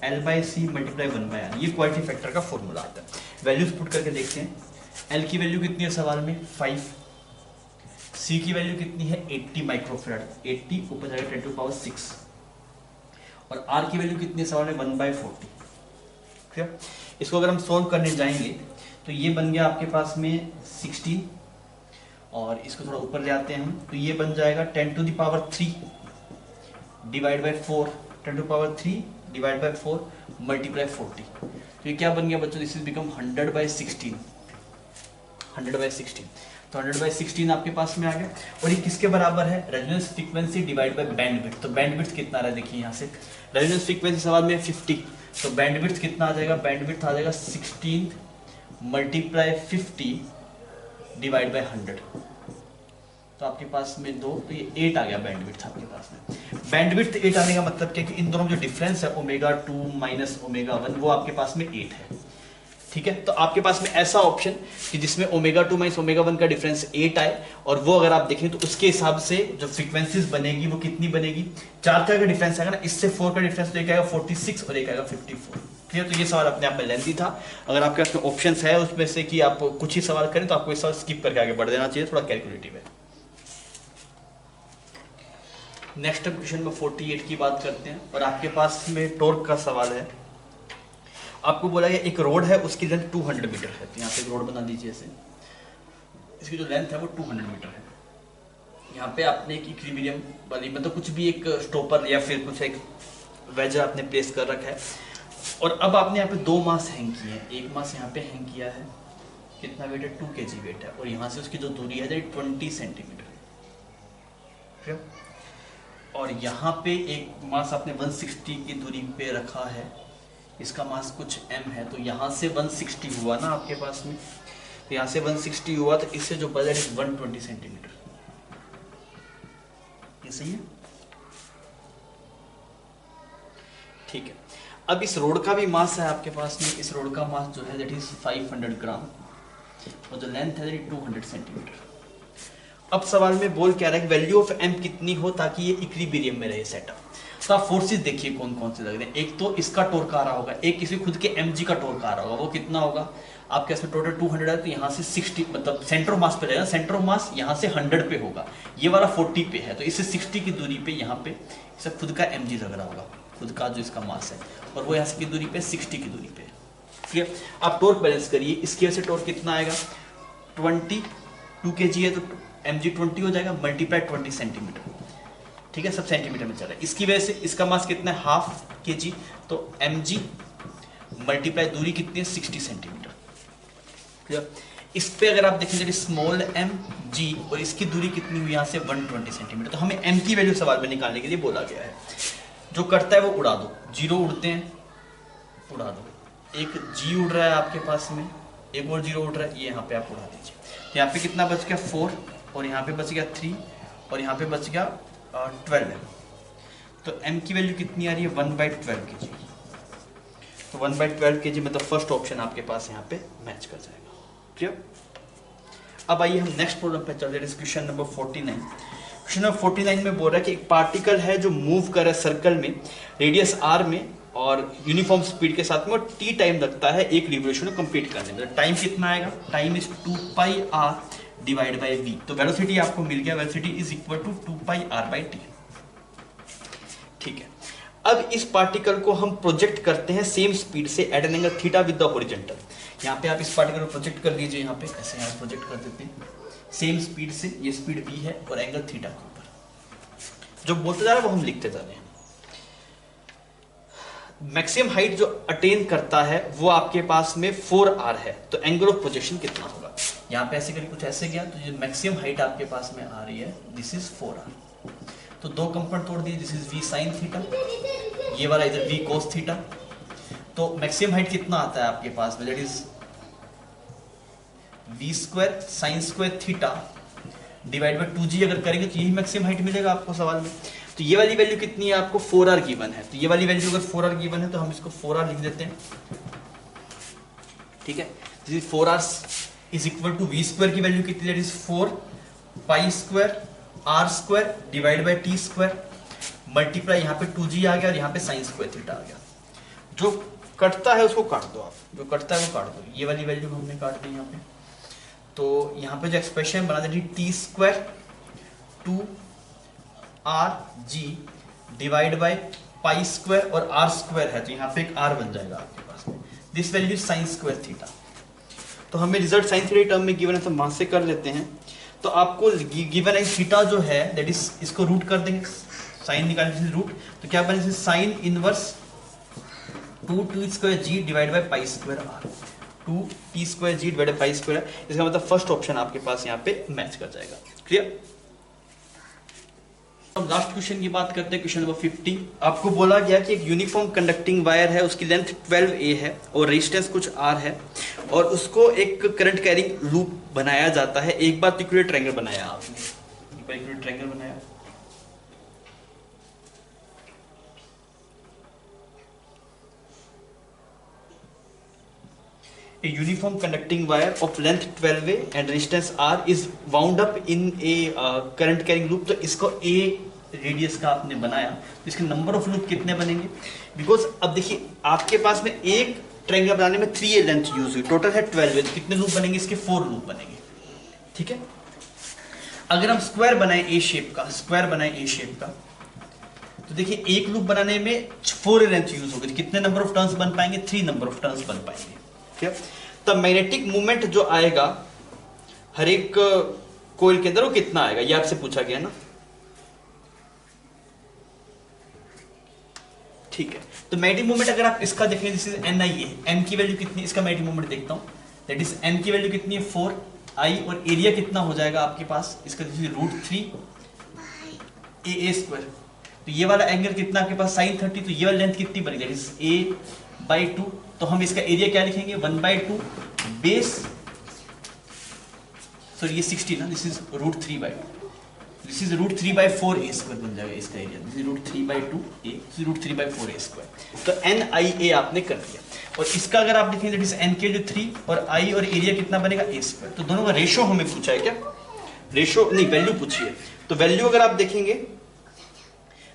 A: L by C multiply 1 by R. ये क्वालिटी फैक्टर का फॉर्मूला आता है। वैल्यूज पुट करके देखते हैं। एल की वैल्यू कितनी है सवाल में 5, सी की वैल्यू कितनी है 80 माइक्रोफैराड, 80 ऊपर जाएगा 10 टू पावर 6 और आर की वैल्यू कितनी है सवाल में 1 बाय 40। ठीक है, इसको अगर हम सोल्व करने जाएंगे तो ये बन गया आपके पास में 16 और इसको थोड़ा ऊपर ले आते हैं हम, तो ये बन जाएगा 10 to the power 3 divide by 4, 10 to power 3 divide by 4 multiply 40। तो ये क्या बन गया बच्चों, this is become 100 by 16, 100 by 16। तो 100 बाय 16 आपके पास में आ गया और ये किसके बराबर है, resonance frequency divide by bandwidth. तो बैंडविड्थ कितना आ रहा है देखिए यहाँ से, रेजोनेंस फ्रीक्वेंसी सवाल में 50, तो बैंडविड्थ कितना आ जाएगा, बैंडविड्थ आ जाएगा 16 मल्टीप्लाई 50 डिवाइड बाय 100। तो आपके पास में 2, तो ये 8 आ गया बैंडविड्थ आपके पास में। बैंडविड्थ 8 आने का मतलब क्या है कि इन दोनों जो डिफरेंस है ओमेगा 2 माइनस ओमेगा 1 वो आपके पास में 8 है। ठीक है, तो आपके पास में ऐसा ऑप्शन कि जिसमें ओमेगा 2 माइनस ओमेगा 1 का डिफरेंस 8 आए और वो अगर आप देखें तो उसके हिसाब से जो फ्रीक्वेंसीज बनेगी वो कितनी बनेगी, 4 का डिफरेंस आएगा ना, इससे 4 का डिफरेंस तो एक आएगा 46 और एक आएगा 54। ठीक है, तो ये सवाल अपने आप में लेंथी था। अगर आपके पास में ऑप्शंस है उसमें से कि आप कुछ ही सवाल करें तो आपको इस सवाल स्किप करके आगे बढ़ देना चाहिए, थोड़ा कैलकुलेटिव है। नेक्स्ट क्वेश्चन में 48 की बात करते हैं और आपके पास में टॉर्क का सवाल है। आपको बोला गया एक रोड है उसकी लेंथ 200 मीटर है, तो यहाँ पे एक रोड बना दीजिए ऐसे, इसकी जो लेंथ है वो 200 मीटर है। यहाँ पे आपने एक इक्विलिब्रियम वाली मतलब कुछ भी एक स्टॉपर या फिर कुछ एक वेजर आपने प्लेस कर रखा है और अब आपने यहाँ पे 2 मास हैंग किए हैं। एक मास यहाँ पे हैंग किया है, कितना वेट है 2 kg वेट है और यहाँ से उसकी जो दूरी है 20 सेंटीमीटर। ठीक है, और यहाँ पे एक मास आपने 160 की दूरी पे रखा है, इसका मास कुछ m है, तो यहाँ से 160 हुआ ना आपके पास में, तो यहाँ से 160 हुआ तो इससे जो बजट है 120 सेंटीमीटर। ये सही है, ठीक है। अब इस रोड का भी मास है आपके पास में, इस रोड का मास जो है दैट इज 500 ग्राम और जो लेंथ है 200 सेंटीमीटर। अब सवाल में बोल क्या रहा है, वैल्यू ऑफ m कितनी हो ताकि ये इक्विलिब्रियम में रहे सेटअप। तो आप फोर्सेस देखिए कौन कौन से लग रहे हैं। एक तो इसका टॉर्क आ रहा होगा, एक किसी खुद के mg का टॉर्क आ रहा होगा, वो कितना होगा आपके इसमें टोटल 200 है, तो यहाँ से 60 मतलब सेंटर ऑफ मास पे रहेगा, सेंटर ऑफ मास यहाँ से 100 पे होगा, ये वाला 40 पे है, तो इससे 60 की दूरी पे यहाँ पे इसे खुद का mg लग रहा होगा, खुद का जो इसका मास है, और वो यहाँ से की दूरी पे 60 की दूरी पे। ठीक है, आप टॉर्क बैलेंस करिए, इसकी वजह से टॉर्क कितना आएगा 22 kg है तो mg 20 हो जाएगा मल्टीप्लाई 20 सेंटीमीटर। ठीक है, सब सेंटीमीटर में चल रहा है। इसकी वजह से इसका मास कितना है ½ kg, तो mg मल्टीप्लाई दूरी कितनी है 60 सेंटीमीटर। ठीक है, इस पे अगर आप देखेंगे स्मॉल mg और इसकी दूरी कितनी हुई यहाँ से 120 सेंटीमीटर, तो हमें m की वैल्यू सवाल में निकालने के लिए बोला गया है। जो करता है वो उड़ा दो, 0 उड़ते हैं उड़ा दो, एक g उड़ रहा है आपके पास में, एक और 0 उड़ रहा है, ये यहाँ पे आप उड़ा दीजिए। तो यहाँ पे कितना बच गया 4 और यहाँ पे बच गया 3 और यहाँ पे बच गया 12 है। तो m की वैल्यू कितनी आ रही है 1/12 kg, तो 1/12 kg मतलब फर्स्ट ऑप्शन आपके पास यहाँ पे मैच कर जाएगा। क्लियर। अब आइए हम नेक्स्ट प्रॉब्लम पे चलते हैं, क्वेश्चन नंबर 49। क्वेश्चन नंबर 49 में बोल रहा है कि एक पार्टिकल है जो मूव कर रहा है सर्कल में रेडियस r में और यूनिफॉर्म स्पीड के साथ में, और t टाइम लगता है एक रिवोल्यूशन को कंप्लीट करने में। तो टाइम कितना आएगा, time is 2πr divide by v। तो वेलोसिटी आपको मिल गया, velocity is equal to 2πr/t। ठीक है, अब इस पार्टिकल को हम प्रोजेक्ट करते हैं सेम स्पीड से at an angle theta with the horizontal. यहाँ पे आप इस पार्टिकल को प्रोजेक्ट कर दीजिए, यहाँ पे ऐसे यहाँ प्रोजेक्ट कर देते हैं सेम स्पीड से, ये स्पीड v है और एंगल थीटा के ऊपर। जो बोलते जा रहा है वो हम लिखते जा रहे हैं। मैक्सिमम हाइट जो अटेन करता है वो आपके पास में 4r है, तो एंगल ऑफ प्रोजेक्शन कितना होगा। यहाँ पे ऐसे करके कुछ ऐसे गया, तो जो मैक्सिमम हाइट आपके पास में आ रही है दिस इज 4r। तो 2 कंपोनेंट तोड़ दिए, this is v sin theta, ये वाला इधर v cos थीटा, तो मैक्सिमम हाइट कितना आता है आपके पास में, that is v square sine square theta divide by 2g अगर करेंगे तो यही मैक्सिमम हाइट मिलेगा आपको सवाल में। तो ये वाली वैल्यू कितनी है आपको 4r गिवन है, तो ये वाली वैल्यू अगर 4r गिवन है तो हम इसको 4r लिख देते हैं, ठीक है। 4r is equal to v square की वैल्यू कितनी, that is 4 pi square r square divide by t square multiply यहाँ पे 2g आ गया और यहाँ पे साइन स्क्वायर थीटा आ गया। जो कटता है उसको काट दो आप, जो कटता है वो काट दो, ये वाली वैल्यू को हमने काट दी यहाँ पे। तो यहाँ पे जो एक्सप्रेशन बना देती T square 2rg divide by pi square और r स्क्वायर है तो यहाँ पे एक r बन जाएगा आपके पास में, this value sine square theta. तो हमें रिजल्ट साइन थीटा टर्म में गिवन है तो वहां से कर लेते हैं। तो आपको गिवन है थीटा जो है दैट इज, इसको रूट कर देंगे, साइन निकालने से रूट, तो क्या बने sine inverse 2t square g divide by pi square r, 2t square g divide by pi square. इसका मतलब फर्स्ट ऑप्शन आपके पास यहाँ पे मैच कर जाएगा। क्लियर। हम लास्ट क्वेश्चन की बात करते हैं, क्वेश्चन नंबर 50। आपको बोला गया कि एक यूनिफॉर्म कंडक्टिंग वायर है, उसकी लेंथ 12a है और रेजिस्टेंस कुछ r है और उसको एक करंट कैरिंग लूप बनाया जाता है। एक बार इक्विलेटरल ट्रायंगल बनाया आपने, एक बार इक्विलेटरल ट्रायंगल बनाया, A uniform conducting wire of length 12a and resistance r is wound up in a current carrying loop। तो इसको a रेडियस का आपने बनाया तो इसके नंबर ऑफ लूप कितने बनेंगे, बिकॉज अब देखिए आपके पास में एक ट्रायंगल बनाने में 3a लेंथ यूज हुई, टोटल है 12a, कितने लूप बनेंगे इसके 4 लूप बनेंगे, ठीक है। अगर हम स्क्वायर बनाए ए शेप का, स्क्वायर बनाए ए शेप का, तो देखिए एक लूप बनाने में 4a लेंथ यूज होगी, कितने नंबर ऑफ टर्न्स बन पाएंगे, 3 नंबर ऑफ टर्न्स बन पाएंगे, ठीक है। तब मैग्नेटिक मूवमेंट जो आएगा हर एक कोइल के अंदर वो कितना आएगा, ये आपसे पूछा गया ना, ठीक है। तो मैग्नेटिक मूवमेंट अगर आप इसका देखें, दिस इज एन आई है, एन की वैल्यू कितनी, इसका मैग्नेटिक मूवमेंट देखता हूं, दैट इज एन की वैल्यू कितनी है 4i और एरिया कितना हो जाएगा आपके पास, इसका दिस इज √3 a स्क्वायर। तो ये वाला एंगल कितना आपके पास sin 30, तो ये वाली लेंथ कितनी बनेगी, दैट इज a/2। तो हम इसका एरिया क्या लिखेंगे 1/2 बेस, सॉरी ये 60 ना, this is √3/2, this is √3/4 a square बन जाएगा इसका area, this is √3/2 a, this is √3/4 a square. तो NIA आपने कर दिया और इसका अगर आप देखेंगे दैट इज n के लिए 3 और i और एरिया कितना बनेगा a स्क्वायर। तो दोनों का रेशो हमें पूछा है, क्या रेशो नहीं वैल्यू पूछी है। तो वैल्यू अगर आप देखेंगे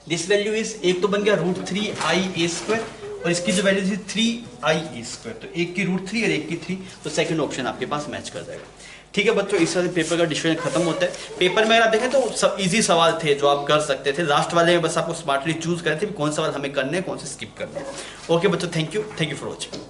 A: दिस वैल्यू इज, एक तो बन गया √3i a स्क्वायर और इसकी जो वैल्यू थी 3i a स्क्वायर, तो एक की √3 और एक की 3, तो सेकंड ऑप्शन आपके पास मैच कर जाएगा। ठीक है बच्चों, इस तरह से पेपर का डिस्कशन खत्म होता है। पेपर में अगर आप देखें तो सब इजी सवाल थे जो आप कर सकते थे, लास्ट वाले में बस आपको स्मार्टली चूज करते थे कौन सवाल हमें करने हैं, कौन से स्किप करने हैं। ओके बच्चों, थैंक यू फॉर वॉचिंग।